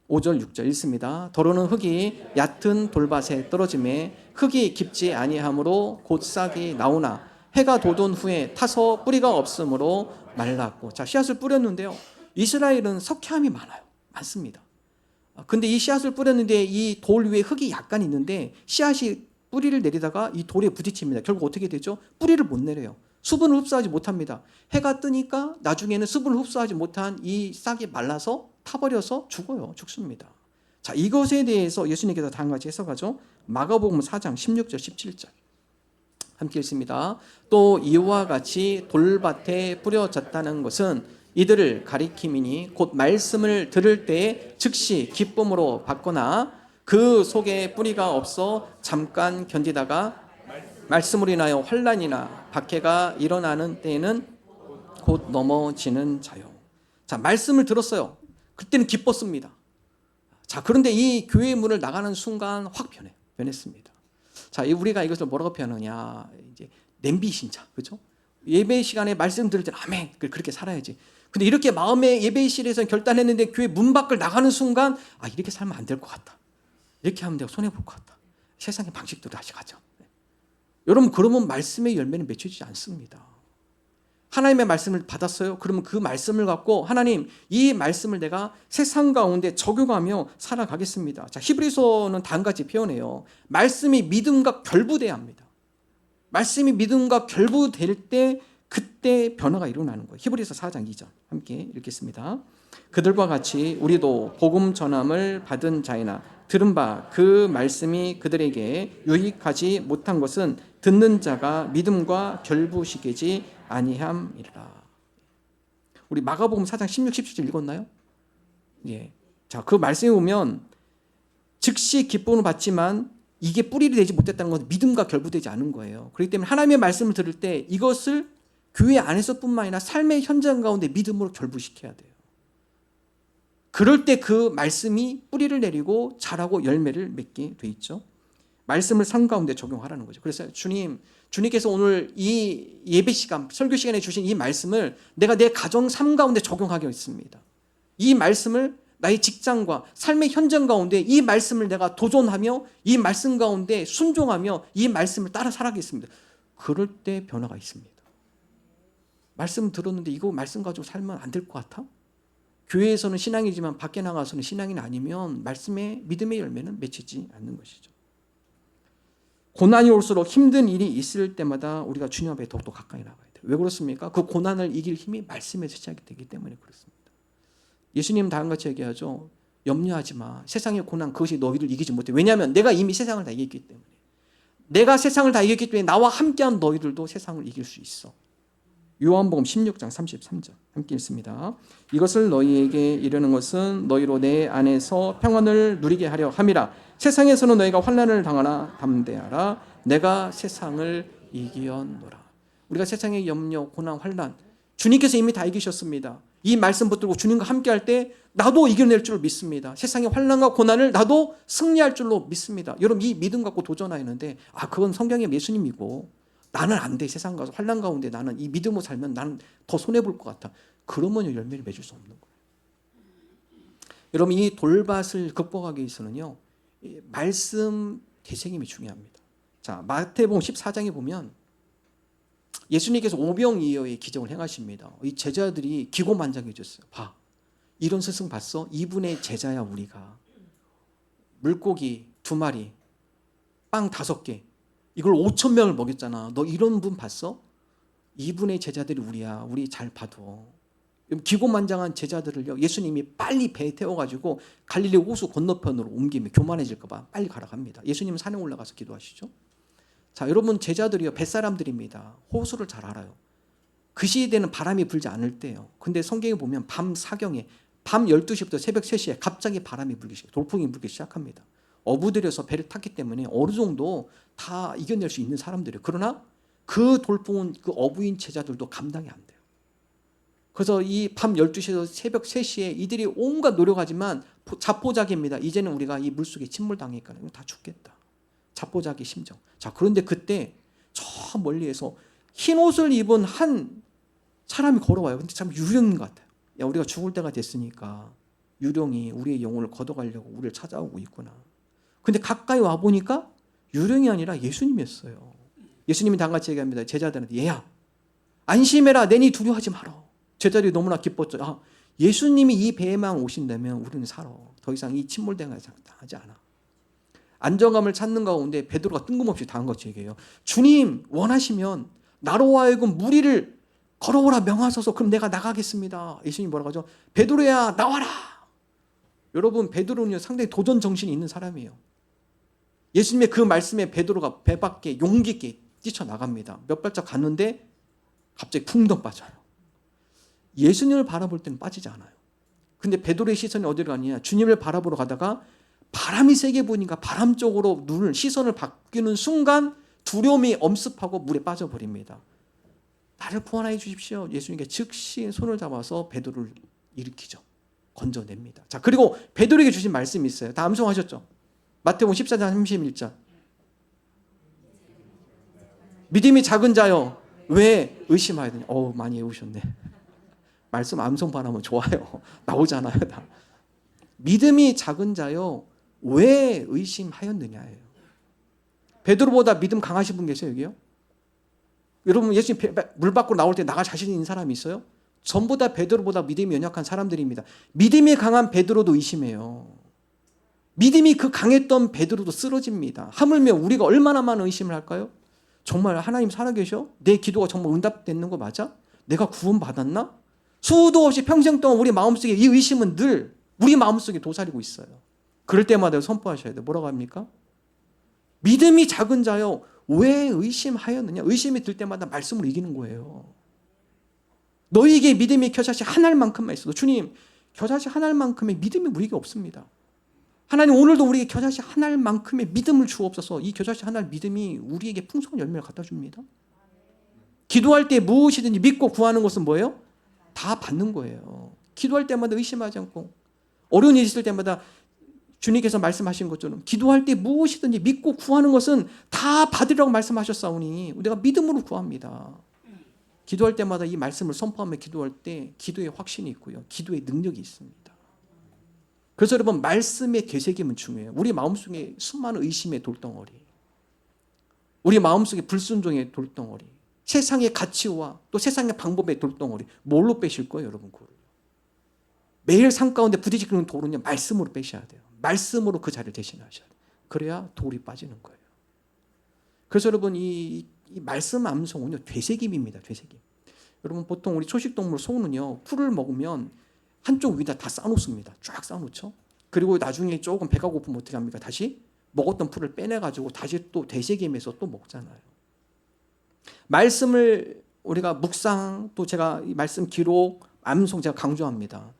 5절 6절 읽습니다. 더러는 흙이 얕은 돌밭에 떨어짐에 흙이 깊지 아니하므로 곧 싹이 나오나 해가 돋은 후에 타서 뿌리가 없으므로 말랐고. 자, 씨앗을 뿌렸는데요. 이스라엘은 석회암이 많습니다. 근데 이 씨앗을 뿌렸는데 이 돌 위에 흙이 약간 있는데 씨앗이 뿌리를 내리다가 이 돌에 부딪힙니다. 결국 어떻게 되죠? 뿌리를 못 내려요. 수분을 흡수하지 못합니다. 해가 뜨니까 나중에는 수분을 흡수하지 못한 이 싹이 말라서 타버려서 죽어요. 죽습니다. 자, 이것에 대해서 예수님께서 다음같이 해석하죠. 마가복음 4장 16절 17절 함께 읽습니다. 또 이와 같이 돌밭에 뿌려졌다는 것은 이들을 가리킴이니 곧 말씀을 들을 때에 즉시 기쁨으로 받거나 그 속에 뿌리가 없어 잠깐 견디다가 말씀으로 인하여 환난이나 박해가 일어나는 때에는 곧 넘어지는 자요. 자, 말씀을 들었어요. 그때는 기뻤습니다. 자, 그런데 이 교회의 문을 나가는 순간 확 변했습니다. 자, 우리가 이것을 뭐라고 표현하느냐? 이제 냄비 신자, 그렇죠? 예배 시간에 말씀 들을 때 아멘, 그렇게 살아야지. 근데 이렇게 마음의 예배실에서 결단했는데 교회 문 밖을 나가는 순간 이렇게 살면 안 될 것 같다. 이렇게 하면 내가 손해 볼 것 같다. 세상의 방식대로 다시 가죠. 여러분 그러면 말씀의 열매는 맺혀지지 않습니다. 하나님의 말씀을 받았어요. 그러면 그 말씀을 갖고 하나님 이 말씀을 내가 세상 가운데 적용하며 살아가겠습니다. 자, 히브리서는 다음같이 표현해요. 말씀이 믿음과 결부돼야 합니다. 말씀이 믿음과 결부될 때 그때 변화가 일어나는 거예요. 히브리서 4장 2절 함께 읽겠습니다. 그들과 같이 우리도 복음 전함을 받은 자이나 들은 바 그 말씀이 그들에게 유익하지 못한 것은 듣는 자가 믿음과 결부시키지 아니함이라. 우리 마가복음 4장 16, 17절 읽었나요? 예. 자, 그 말씀에 보면 즉시 기쁨을 받지만 이게 뿌리를 내지 못했다는 것은 믿음과 결부되지 않은 거예요. 그렇기 때문에 하나님의 말씀을 들을 때 이것을 교회 안에서뿐만 아니라 삶의 현장 가운데 믿음으로 결부시켜야 돼요. 그럴 때 그 말씀이 뿌리를 내리고 자라고 열매를 맺게 돼 있죠. 말씀을 삶 가운데 적용하라는 거죠. 그래서 주님께서 오늘 이 예배 시간, 설교 시간에 주신 이 말씀을 내가 내 가정 삶 가운데 적용하겠습니다. 이 말씀을 나의 직장과 삶의 현장 가운데 이 말씀을 내가 도전하며 이 말씀 가운데 순종하며 이 말씀을 따라 살아가겠습니다. 그럴 때 변화가 있습니다. 말씀 들었는데 이거 말씀 가지고 살면 안 될 것 같아? 교회에서는 신앙이지만 밖에 나가서는 신앙이 아니면 말씀의 믿음의 열매는 맺히지 않는 것이죠. 고난이 올수록 힘든 일이 있을 때마다 우리가 주님 앞에 더욱더 가까이 나가야 돼요. 왜 그렇습니까? 그 고난을 이길 힘이 말씀에서 시작이 되기 때문에 그렇습니다. 예수님 다음같이 얘기하죠. 염려하지 마. 세상의 고난 그것이 너희를 이기지 못해. 왜냐하면 내가 이미 세상을 다 이겼기 때문에. 내가 세상을 다 이겼기 때문에 나와 함께한 너희들도 세상을 이길 수 있어. 요한복음 16장 33절 함께 읽습니다. 이것을 너희에게 이르는 것은 너희로 내 안에서 평안을 누리게 하려 함이라. 세상에서는 너희가 환난을 당하나 담대하라. 내가 세상을 이기었노라. 우리가 세상의 염려, 고난, 환난 주님께서 이미 다 이기셨습니다. 이 말씀 붙들고 주님과 함께할 때 나도 이겨낼 줄 믿습니다. 세상의 환난과 고난을 나도 승리할 줄로 믿습니다. 여러분 이 믿음 갖고 도전하는데 그건 성경의 예수님이고 나는 안 돼. 세상 가서 환난 가운데 나는 이 믿음으로 살면 나는 더 손해볼 것 같아. 그러면 열매를 맺을 수 없는 거예요. 여러분 이 돌밭을 극복하기 위해서는요. 말씀 대생임이 중요합니다. 자, 마태복음 14장에 보면 예수님께서 오병이어의 기적을 행하십니다. 이 제자들이 기고만장해졌어요. 봐. 이런 스승 봤어? 이분의 제자야 우리가. 물고기 2마리, 빵 5개. 이걸 5,000명을 먹였잖아. 너 이런 분 봤어? 이분의 제자들이 우리야. 우리 잘 봐도. 기고만장한 제자들을요. 예수님이 빨리 배에 태워가지고 갈릴리 호수 건너편으로 옮기며 교만해질까 봐 빨리 가라 합니다. 예수님은 산에 올라가서 기도하시죠. 자, 여러분 제자들이요. 뱃사람들입니다. 호수를 잘 알아요. 그 시대는 바람이 불지 않을 때예요. 근데 성경에 보면 밤 사경에 밤 12시부터 새벽 3시에 갑자기 바람이 불기 시작, 돌풍이 불기 시작합니다. 어부들여서 배를 탔기 때문에 어느 정도 다 이겨낼 수 있는 사람들이에요. 그러나 그 돌풍은 그 어부인 제자들도 감당이 안 돼요. 그래서 이 밤 12시에서 새벽 3시에 이들이 온갖 노력하지만 자포자기입니다. 이제는 우리가 이 물속에 침몰당했거나 다 죽겠다. 자포자기 심정. 자, 그런데 그때 저 멀리에서 흰 옷을 입은 한 사람이 걸어와요. 근데 참 유령인 것 같아요. 야, 우리가 죽을 때가 됐으니까 유령이 우리의 영혼을 걷어가려고 우리를 찾아오고 있구나. 근데 가까이 와 보니까 유령이 아니라 예수님이었어요. 예수님이 다같이 얘기합니다. 제자들한테 얘야 안심해라. 내니 두려워하지 마라. 제자들이 너무나 기뻤죠. 예수님이 이 배에만 오신다면 우리는 살아. 더 이상 이 침몰대가 하지 않아. 안정감을 찾는 가운데 베드로가 뜬금없이 당한 것이 얘기해요. 주님 원하시면 나로 하여금 무리를 걸어오라 명하소서. 그럼 내가 나가겠습니다. 예수님이 뭐라고 하죠? 베드로야 나와라. 여러분 베드로는 상당히 도전 정신이 있는 사람이에요. 예수님의 그 말씀에 베드로가 배 밖에 용기 있게 뛰쳐나갑니다. 몇 발짝 갔는데 갑자기 풍덩 빠져요. 예수님을 바라볼 때는 빠지지 않아요. 근데 베드로의 시선이 어디로 가느냐? 주님을 바라보러 가다가 바람이 세게 부니까 바람 쪽으로 시선을 바뀌는 순간 두려움이 엄습하고 물에 빠져버립니다. 나를 구원하여 주십시오. 예수님께 즉시 손을 잡아서 베드로를 일으키죠. 건져냅니다. 자, 그리고 베드로에게 주신 말씀이 있어요. 다 암송하셨죠? 마태복음 14장 31절. 믿음이 작은 자여 왜 의심하였느냐. 많이 외우셨네. 말씀 암송반 하면 좋아요. 나오잖아요. 다. 믿음이 작은 자여 왜 의심하였느냐예요. 베드로보다 믿음 강하신 분 계세요 여기요? 여러분 예수님 물 밖으로 나올 때 나갈 자신 있는 사람이 있어요? 전부 다 베드로보다 믿음이 연약한 사람들입니다. 믿음이 강한 베드로도 의심해요. 믿음이 그 강했던 베드로도 쓰러집니다. 하물며 우리가 얼마나 많은 의심을 할까요? 정말 하나님 살아계셔? 내 기도가 정말 응답되는 거 맞아? 내가 구원받았나? 수도 없이 평생 동안 우리 마음속에 이 의심은 늘 우리 마음속에 도사리고 있어요. 그럴 때마다 선포하셔야 돼요. 뭐라고 합니까? 믿음이 작은 자여 왜 의심하였느냐? 의심이 들 때마다 말씀으로 이기는 거예요. 너희에게 믿음이 겨자씨 한 알만큼만 있어도 주님 겨자씨 한 알만큼의 믿음이 우리에게 없습니다. 하나님 오늘도 우리에게 겨자씨 한 알만큼의 믿음을 주옵소서. 이 겨자씨 한 알 믿음이 우리에게 풍성한 열매를 갖다 줍니다. 기도할 때 무엇이든지 믿고 구하는 것은 뭐예요? 다 받는 거예요. 기도할 때마다 의심하지 않고 어려운 일이 있을 때마다 주님께서 말씀하신 것처럼 기도할 때 무엇이든지 믿고 구하는 것은 다 받으라고 말씀하셨사오니 우리가 믿음으로 구합니다. 기도할 때마다 이 말씀을 선포하며 기도할 때 기도에 확신이 있고요. 기도에 능력이 있습니다. 그래서 여러분 말씀의 되새김은 중요해요. 우리 마음속에 수많은 의심의 돌덩어리, 우리 마음속에 불순종의 돌덩어리, 세상의 가치와 또 세상의 방법의 돌덩어리 뭘로 빼실 거예요 여러분? 그걸 매일 삶 가운데 부딪히는 돌은요 말씀으로 빼셔야 돼요. 말씀으로 그 자리를 대신하셔야 돼요. 그래야 돌이 빠지는 거예요. 그래서 여러분 이 말씀 암송은요 되새김입니다. 되새김. 여러분 보통 우리 초식동물 소는요 풀을 먹으면 한쪽 위에다 다 쌓아놓습니다. 쫙 쌓아놓죠. 그리고 나중에 조금 배가 고프면 어떻게 합니까? 다시 먹었던 풀을 빼내가지고 다시 또 되새김해서 또 먹잖아요. 말씀을 우리가 묵상 또 제가 이 말씀 기록 암송 제가 강조합니다.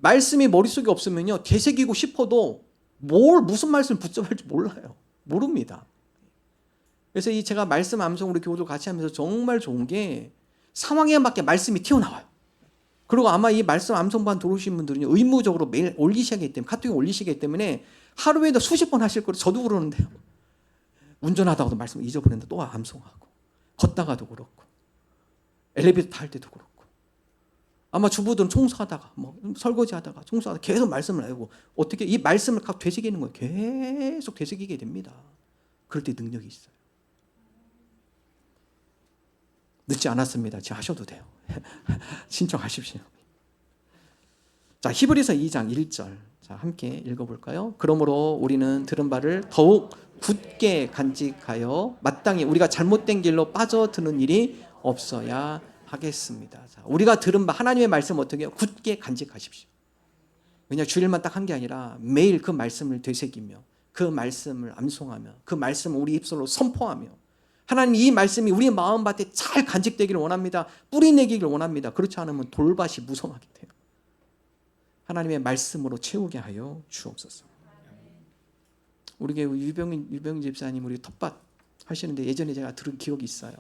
말씀이 머릿속에 없으면요 되새기고 싶어도 무슨 말씀을 붙잡아야 할지 몰라요. 모릅니다. 그래서 이 제가 말씀 암송 우리 교우들 같이 하면서 정말 좋은 게 상황에 맞게 말씀이 튀어나와요. 그리고 아마 이 말씀 암송반 들어오신 분들은 의무적으로 매일 올리시기 때문에 카톡에 올리시기 때문에 하루에도 수십 번 하실 거를 저도 그러는데요. 운전하다가도 말씀 잊어버렸는데 또 암송하고 걷다가도 그렇고 엘리베이터 탈 때도 그렇고 아마 주부들은 청소하다가 뭐 설거지하다가 청소하다가 계속 말씀을 하고 어떻게 이 말씀을 되새기는 거예요. 계속 되새기게 됩니다. 그럴 때 능력이 있어요. 늦지 않았습니다. 지금 하셔도 돼요. 신청하십시오. 자, 히브리서 2장 1절. 자, 함께 읽어볼까요? 그러므로 우리는 들은 바를 더욱 굳게 간직하여 마땅히 우리가 잘못된 길로 빠져드는 일이 없어야 하겠습니다. 자, 우리가 들은 바 하나님의 말씀 어떻게 해요? 굳게 간직하십시오. 왜냐 주일만 딱 한 게 아니라 매일 그 말씀을 되새기며 그 말씀을 암송하며 그 말씀을 우리 입술로 선포하며 하나님 이 말씀이 우리 마음밭에 잘 간직되기를 원합니다. 뿌리내기를 원합니다. 그렇지 않으면 돌밭이 무성하게 돼요. 하나님의 말씀으로 채우게 하여 주옵소서. 우리 교회 유병인 집사님 우리 텃밭 하시는데 예전에 제가 들은 기억이 있어요.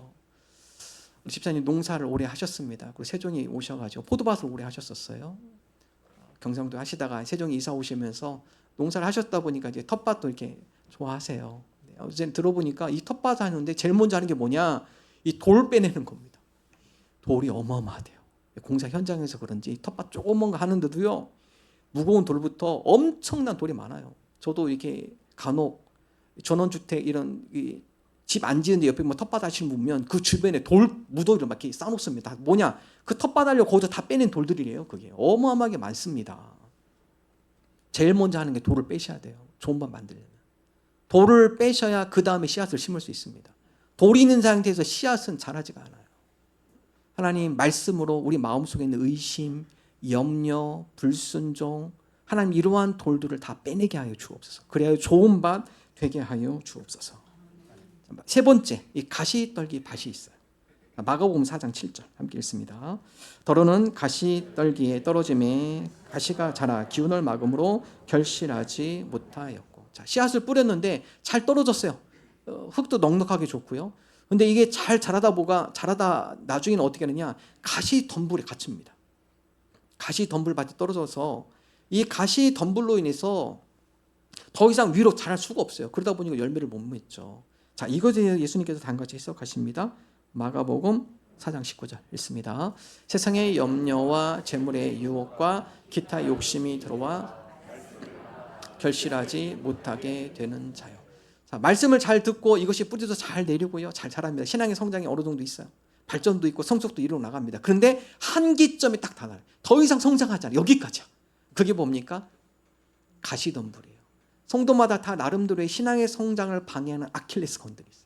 우리 집사님 농사를 오래 하셨습니다. 그리고 세종이 오셔가지고 포도밭을 오래 하셨었어요. 경상도 하시다가 세종이 이사 오시면서 농사를 하셨다 보니까 이제 텃밭도 이렇게 좋아하세요. 어제 들어보니까 이 텃밭 하는데 제일 먼저 하는 게 뭐냐? 이 돌 빼내는 겁니다. 돌이 어마어마하대요. 공사 현장에서 그런지 텃밭 조그만 거 하는데도요 무거운 돌부터 엄청난 돌이 많아요. 저도 이렇게 간혹 전원주택 이런 집 안 지은데 옆에 뭐 텃밭 하시는 분 보면 그 주변에 돌 무더기를 막 이렇게 쌓아놓습니다. 뭐냐? 그 텃밭 하려고 거기서 다 빼낸 돌들이래요. 그게 어마어마하게 많습니다. 제일 먼저 하는 게 돌을 빼셔야 돼요. 좋은 밥 만들려면. 돌을 빼셔야 그 다음에 씨앗을 심을 수 있습니다. 돌이 있는 상태에서 씨앗은 자라지가 않아요. 하나님 말씀으로 우리 마음속에 있는 의심, 염려, 불순종 하나님 이러한 돌들을 다 빼내게 하여 주옵소서. 그래야 좋은 밭 되게 하여 주옵소서. 세 번째, 이 가시떨기 밭이 있어요. 마가복음 4장 7절 함께 읽습니다. 더러는 가시떨기에 떨어짐에 가시가 자라 기운을 막음으로 결실하지 못하였고. 자, 씨앗을 뿌렸는데 잘 떨어졌어요. 흙도 넉넉하게 좋고요. 근데 이게 잘 자라다 나중에는 어떻게 하느냐? 가시 덤불에 갇힙니다. 가시 덤불밭이 떨어져서 이 가시 덤불로 인해서 더 이상 위로 자랄 수가 없어요. 그러다 보니까 열매를 못 맺죠. 자, 이것에 예수님께서 단같이 해석하십니다. 마가복음 4장 19절 읽습니다. 세상의 염려와 재물의 유혹과 기타 욕심이 들어와 결실하지 못하게 되는 자요. 자, 말씀을 잘 듣고 이것이 뿌리도 잘 내리고요. 잘 자랍니다. 신앙의 성장이 어느 정도 있어요. 발전도 있고 성숙도 이루어 나갑니다. 그런데 한기점이 딱 달라요. 더 이상 성장하지 않아요. 여기까지야. 그게 뭡니까? 가시덤불이에요. 성도마다 다 나름대로의 신앙의 성장을 방해하는 아킬레스 건들이 있어요.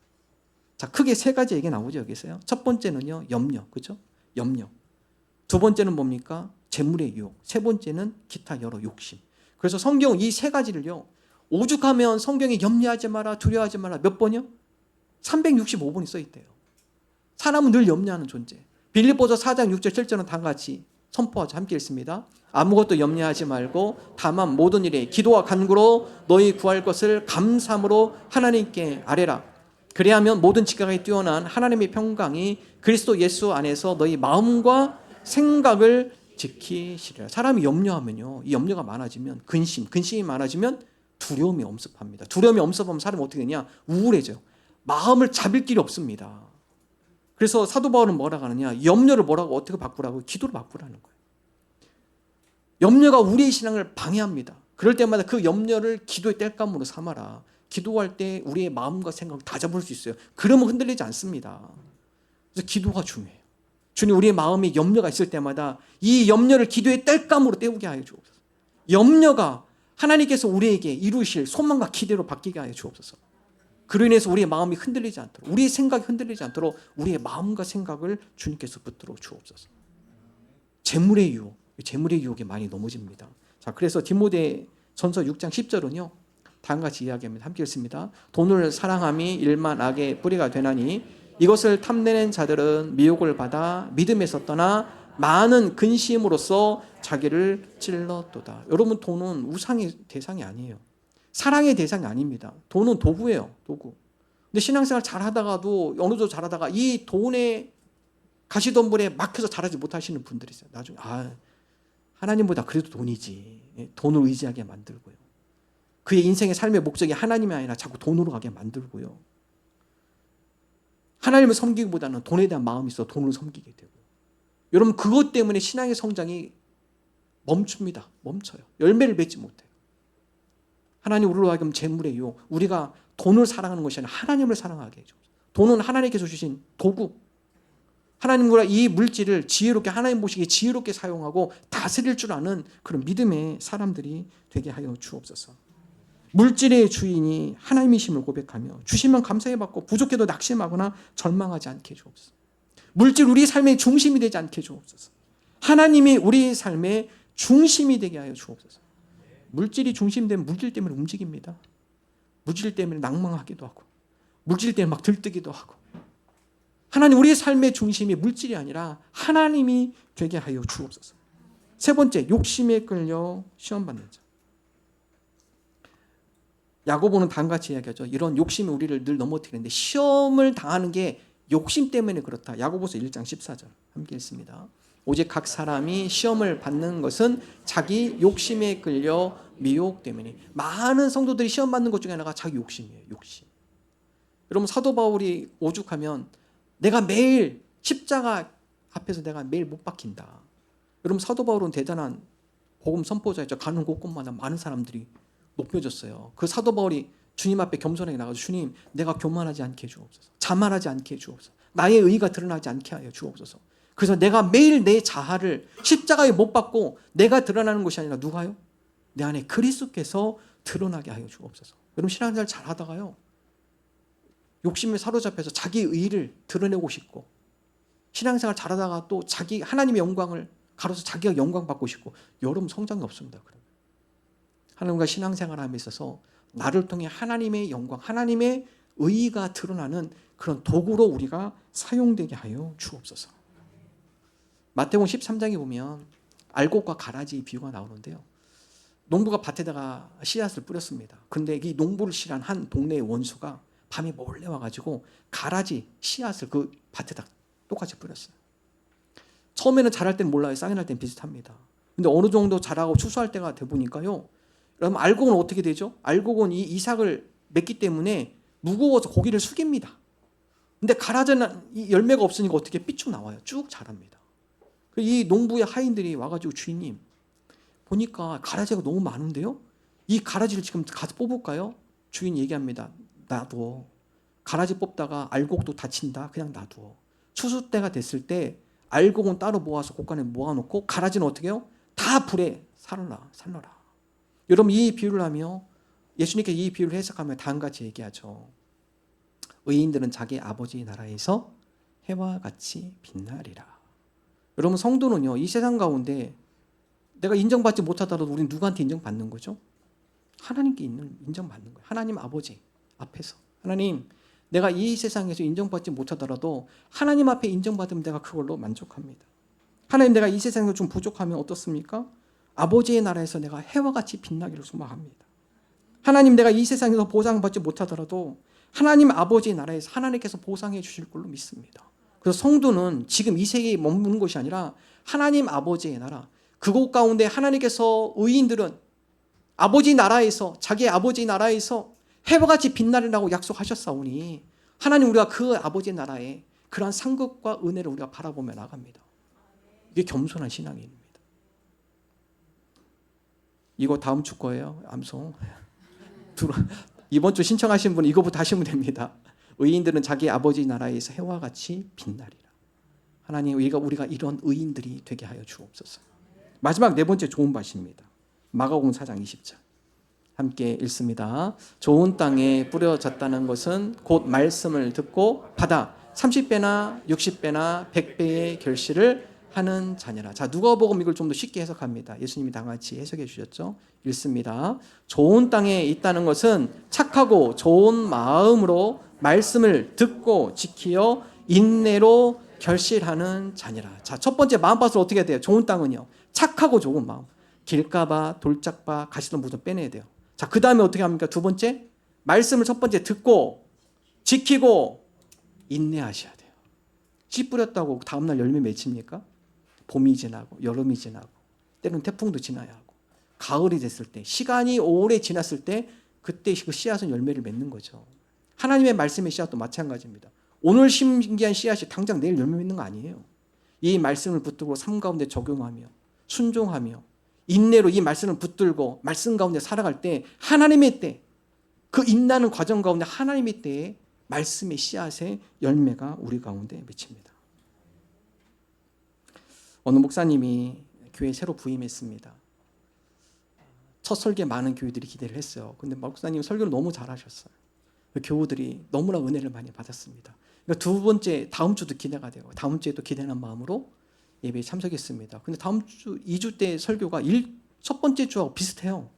자, 크게 세 가지 얘기 나오죠, 여기서요. 첫 번째는요, 염려. 그죠? 염려. 두 번째는 뭡니까? 재물의 유혹. 세 번째는 기타 여러 욕심. 그래서 성경 이 세 가지를요, 오죽하면 성경에 염려하지 마라, 두려워하지 마라. 몇 번이요? 365번이 써 있대요. 사람은 늘 염려하는 존재. 빌립보서 4장 6절 7절은 다같이 선포하죠. 함께 읽습니다. 아무것도 염려하지 말고 다만 모든 일에 기도와 간구로 너희 구할 것을 감사함으로 하나님께 아뢰라. 그리하면 모든 지각에 뛰어난 하나님의 평강이 그리스도 예수 안에서 너희 마음과 생각을 지키시리라. 사람이 염려하면요, 이 염려가 많아지면 근심이 많아지면 두려움이 엄습합니다. 두려움이 엄습하면 사람이 어떻게 되냐? 우울해져요. 마음을 잡을 길이 없습니다. 그래서 사도 바울은 뭐라고 하느냐? 염려를 뭐라고 어떻게 바꾸라고? 기도로 바꾸라는 거예요. 염려가 우리의 신앙을 방해합니다. 그럴 때마다 그 염려를 기도의 땔감으로 삼아라. 기도할 때 우리의 마음과 생각을 다 잡을 수 있어요. 그러면 흔들리지 않습니다. 그래서 기도가 중요해요. 주님, 우리의 마음에 염려가 있을 때마다 이 염려를 기도의 땔감으로 때우게 하여 주옵소서. 염려가 하나님께서 우리에게 이루실 소망과 기대로 바뀌게 하여 주옵소서. 그로 인해서 우리의 마음이 흔들리지 않도록, 우리의 생각이 흔들리지 않도록 우리의 마음과 생각을 주님께서 붙들어 주옵소서. 재물의 유혹, 재물의 유혹에 많이 넘어집니다. 자, 그래서 디모데 전서 6장 10절은요 다음과 같이 이야기합니다. 함께 읽습니다. 돈을 사랑함이 일만 악의 뿌리가 되나니 이것을 탐내는 자들은 미혹을 받아 믿음에서 떠나 많은 근심으로써 자기를 찔렀도다. 여러분, 돈은 우상의 대상이 아니에요. 사랑의 대상이 아닙니다. 돈은 도구예요. 도구. 근데 신앙생활 잘하다가도 어느 정도 잘하다가 이 돈의 가시덤불에 막혀서 잘하지 못하시는 분들이 있어요. 나중에 하나님보다 그래도 돈이지. 돈을 의지하게 만들고요. 그의 인생의 삶의 목적이 하나님이 아니라 자꾸 돈으로 가게 만들고요. 하나님을 섬기기보다는 돈에 대한 마음이 있어 돈을 섬기게 되고. 여러분, 그것 때문에 신앙의 성장이 멈춥니다. 멈춰요. 열매를 맺지 못해요. 하나님 우리로 하여금 재물의 유혹, 우리가 돈을 사랑하는 것이 아니라 하나님을 사랑하게 해줘. 돈은 하나님께서 주신 도구. 하나님과 이 물질을 지혜롭게, 하나님 보시기에 지혜롭게 사용하고 다스릴 줄 아는 그런 믿음의 사람들이 되게 하여 주옵소서. 물질의 주인이 하나님이심을 고백하며 주시면 감사해 받고 부족해도 낙심하거나 절망하지 않게 주옵소서. 물질 우리 삶의 중심이 되지 않게 주옵소서. 하나님이 우리 삶의 중심이 되게 하여 주옵소서. 물질이 중심되면 물질 때문에 움직입니다. 물질 때문에 낭망하기도 하고 물질 때문에 막 들뜨기도 하고. 하나님, 우리의 삶의 중심이 물질이 아니라 하나님이 되게 하여 주옵소서. 세 번째, 욕심에 끌려 시험받는 자. 야고보는 다음과 같이 이야기하죠. 이런 욕심이 우리를 늘 넘어뜨리는데 시험을 당하는 게 욕심 때문에 그렇다. 야고보서 1장 14절 함께 읽습니다. 오직 각 사람이 시험을 받는 것은 자기 욕심에 끌려 미혹 때문에. 많은 성도들이 시험 받는 것 중에 하나가 자기 욕심이에요. 욕심. 여러분, 사도 바울이 오죽하면 내가 매일 십자가 앞에서 내가 매일 못 박힌다. 여러분, 사도 바울은 대단한 복음 선포자였죠. 가는 곳곳마다 많은 사람들이 높여졌어요. 그 사도 바울이 주님 앞에 겸손하게 나가서 주님, 내가 교만하지 않게 해주옵소서. 자만하지 않게 해주옵소서. 나의 의가 드러나지 않게 하여 주옵소서. 그래서 내가 매일 내 자아를 십자가에 못 박고 내가 드러나는 것이 아니라 누가요? 내 안에 그리스도께서 드러나게 하여 주옵소서. 여러분, 신앙생활 잘하다가요 욕심에 사로잡혀서 자기 의를 드러내고 싶고, 신앙생활 잘하다가 또 자기 하나님의 영광을 가로서 자기가 영광 받고 싶고, 여러분 성장이 없습니다. 그러면 하나님과 신앙생활함에 있어서 나를 통해 하나님의 영광, 하나님의 의가 드러나는 그런 도구로 우리가 사용되게 하여 주옵소서. 마태복음 13장에 보면 알곡과 가라지 비유가 나오는데요. 농부가 밭에다가 씨앗을 뿌렸습니다. 그런데 이 농부를 싫어한 한 동네의 원수가 밤에 몰래 와가지고 가라지 씨앗을 그 밭에다 똑같이 뿌렸어요. 처음에는 자랄 때는 몰라요. 쌍이 날 때는 비슷합니다. 근데 어느 정도 자라고 추수할 때가 돼 보니까요. 여러분, 알곡은 어떻게 되죠? 알곡은 이 이삭을 맺기 때문에 무거워서 고기를 숙입니다. 근데 가라지는 이 열매가 없으니까 어떻게 삐쭉 나와요. 쭉 자랍니다. 이 농부의 하인들이 와가지고 주인님, 보니까 가라지가 너무 많은데요? 이 가라지를 지금 가서 뽑을까요? 주인 얘기합니다. 놔둬. 가라지 뽑다가 알곡도 다친다. 그냥 놔둬. 추수 때가 됐을 때 알곡은 따로 모아서 곳간에 모아놓고 가라지는 어떻게 해요? 다 불에 살라라. 여러분, 이 비유를 하며 예수님께 이 비유를 해석하며 다음과 같이 얘기하죠. 의인들은 자기 아버지 나라에서 해와 같이 빛나리라. 여러분, 성도는요, 이 세상 가운데 내가 인정받지 못하더라도 우리는 누구한테 인정받는 거죠? 하나님께 인정받는 거예요. 하나님 아버지 앞에서. 하나님, 내가 이 세상에서 인정받지 못하더라도 하나님 앞에 인정받으면 내가 그걸로 만족합니다. 하나님, 내가 이 세상에서 좀 부족하면 어떻습니까? 아버지의 나라에서 내가 해와 같이 빛나기를 소망합니다. 하나님, 내가 이 세상에서 보상받지 못하더라도 하나님 아버지의 나라에서 하나님께서 보상해 주실 걸로 믿습니다. 그래서 성도는 지금 이 세계에 머무는 것이 아니라 하나님 아버지의 나라, 그곳 가운데 하나님께서 의인들은 아버지 나라에서, 자기 아버지 나라에서 해와 같이 빛나리라고 약속하셨사오니 하나님, 우리가 그 아버지 나라에 그러한 상급과 은혜를 우리가 바라보며 나갑니다. 이게 겸손한 신앙입니다. 이거 다음 주 거예요. 암송. 이번 주 신청하신 분은 이거부터 하시면 됩니다. 의인들은 자기 아버지 나라에서 해와 같이 빛나리라. 하나님, 우리가 이런 의인들이 되게 하여 주옵소서. 마지막 네 번째 좋은 밭입니다. 마가복음 4장 20절. 함께 읽습니다. 좋은 땅에 뿌려졌다는 것은 곧 말씀을 듣고 받아 30배나 60배나 100배의 결실을 하는 자녀라. 자, 누가복음 이걸 좀 더 쉽게 해석합니다. 예수님이 다 같이 해석해 주셨죠. 읽습니다. 좋은 땅에 있다는 것은 착하고 좋은 마음으로 말씀을 듣고 지키어 인내로 결실하는 자녀라. 자, 첫 번째 마음밭을 어떻게 해야 돼요? 좋은 땅은요, 착하고 좋은 마음. 길가봐, 돌짝봐, 가시덤 무덤 빼내야 돼요. 자, 그 다음에 어떻게 합니까? 두 번째, 말씀을 첫 번째 듣고 지키고 인내하셔야 돼요. 씨 뿌렸다고 다음날 열매 맺힙니까? 봄이 지나고 여름이 지나고 때로는 태풍도 지나야 하고 가을이 됐을 때, 시간이 오래 지났을 때 그때 그 씨앗은 열매를 맺는 거죠. 하나님의 말씀의 씨앗도 마찬가지입니다. 오늘 심기한 씨앗이 당장 내일 열매 맺는 거 아니에요. 이 말씀을 붙들고 삶 가운데 적용하며 순종하며 인내로 이 말씀을 붙들고 말씀 가운데 살아갈 때 하나님의 때, 그 인나는 과정 가운데 하나님의 때에 말씀의 씨앗의 열매가 우리 가운데 맺힙니다. 어느 목사님이 교회에 새로 부임했습니다. 첫 설교에 많은 교우들이 기대를 했어요. 근데 목사님 설교를 너무 잘하셨어요. 교우들이 너무나 은혜를 많이 받았습니다. 그러니까 두 번째, 다음 주도 기대가 돼요. 다음 주에 또 기대하는 마음으로 예배에 참석했습니다. 근데 다음 주 2주 때 설교가 첫 번째 주하고 비슷해요.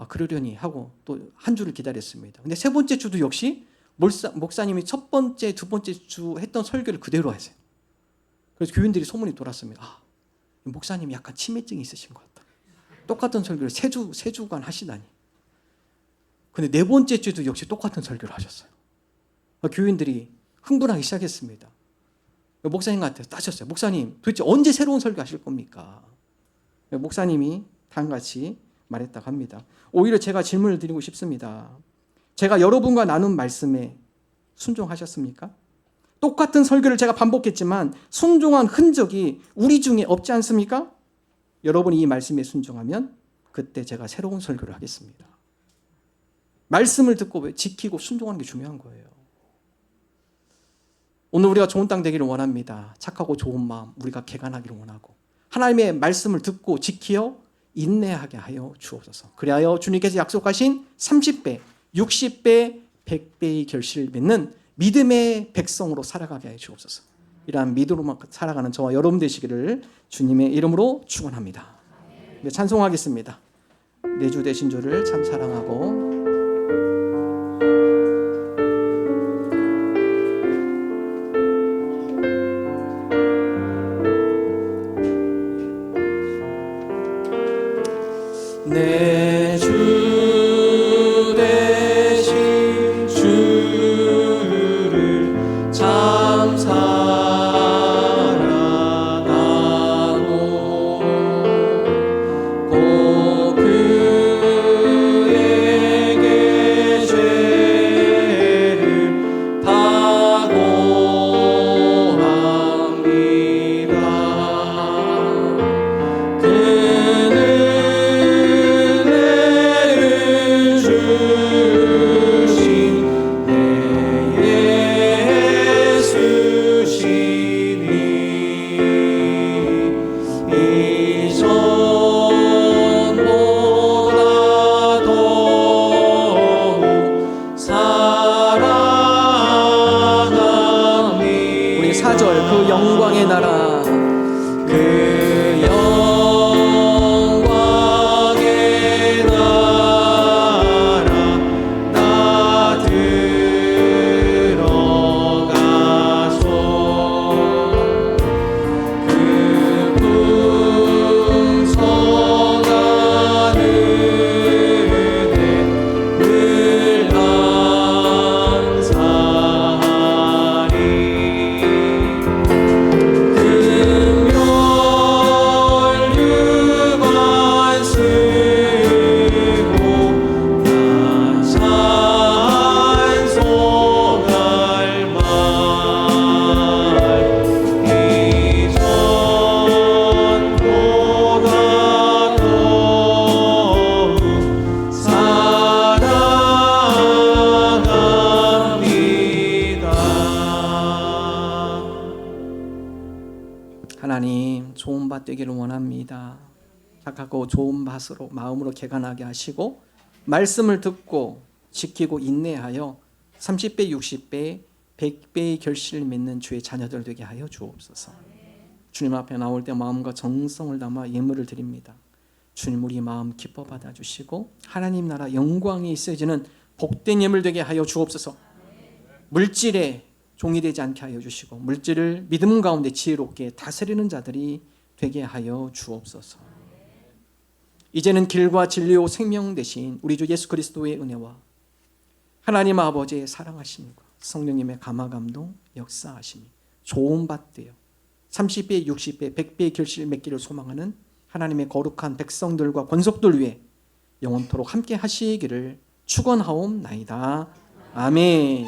그러려니 하고 또 한 주를 기다렸습니다. 근데 세 번째 주도 역시 목사님이 첫 번째, 두 번째 주 했던 설교를 그대로 하세요. 그래서 교인들이 소문이 돌았습니다. 목사님이 약간 치매증이 있으신 것 같다. 똑같은 설교를 세 주간 하시다니. 근데 네 번째 주도 역시 똑같은 설교를 하셨어요. 교인들이 흥분하기 시작했습니다. 목사님한테 따졌어요. 목사님, 도대체 언제 새로운 설교 하실 겁니까? 목사님이 다음같이 말했다고 합니다. 오히려 제가 질문을 드리고 싶습니다. 제가 여러분과 나눈 말씀에 순종하셨습니까? 똑같은 설교를 제가 반복했지만 순종한 흔적이 우리 중에 없지 않습니까? 여러분이 이 말씀에 순종하면 그때 제가 새로운 설교를 하겠습니다. 말씀을 듣고 지키고 순종하는 게 중요한 거예요. 오늘 우리가 좋은 땅 되기를 원합니다. 착하고 좋은 마음 우리가 개간하기를 원하고 하나님의 말씀을 듣고 지키어 인내하게 하여 주옵소서. 그리하여 주님께서 약속하신 30배, 60배, 100배의 결실을 맺는 믿음의 백성으로 살아가게 하여 주옵소서. 이러한 믿음으로만 살아가는 저와 여러분 되시기를 주님의 이름으로 축원합니다. 네, 찬송하겠습니다. 내 주 되신 주를 참 사랑하고 내 주 되신 주를 참 사랑하고 꼭 그에게 죄를 다고합니다. 그는 좋은 밭 되기를 원합니다. 착하고 좋은 밭으로 마음으로 개간하게 하시고 말씀을 듣고 지키고 인내하여 30배, 60배, 100배의 결실을 맺는 주의 자녀들 되게 하여 주옵소서. 주님 앞에 나올 때 마음과 정성을 담아 예물을 드립니다. 주님 우리 마음 기뻐 받아주시고 하나님 나라 영광이 있어지는 복된 예물 되게 하여 주옵소서. 물질에 종이 되지 않게 하여 주시고 물질을 믿음 가운데 지혜롭게 다스리는 자들이 되게 하여 주옵소서. 이제는 길과 진리요 생명 되신 우리 주 예수 그리스도의 은혜와 하나님 아버지의 사랑하심과 성령님의 감화감동 역사하심이 좋은 밭 되어 30배, 60배, 100배의 결실 맺기를 소망하는 하나님의 거룩한 백성들과 권속들 위해 영원토록 함께 하시기를 축원하옵나이다. 아멘.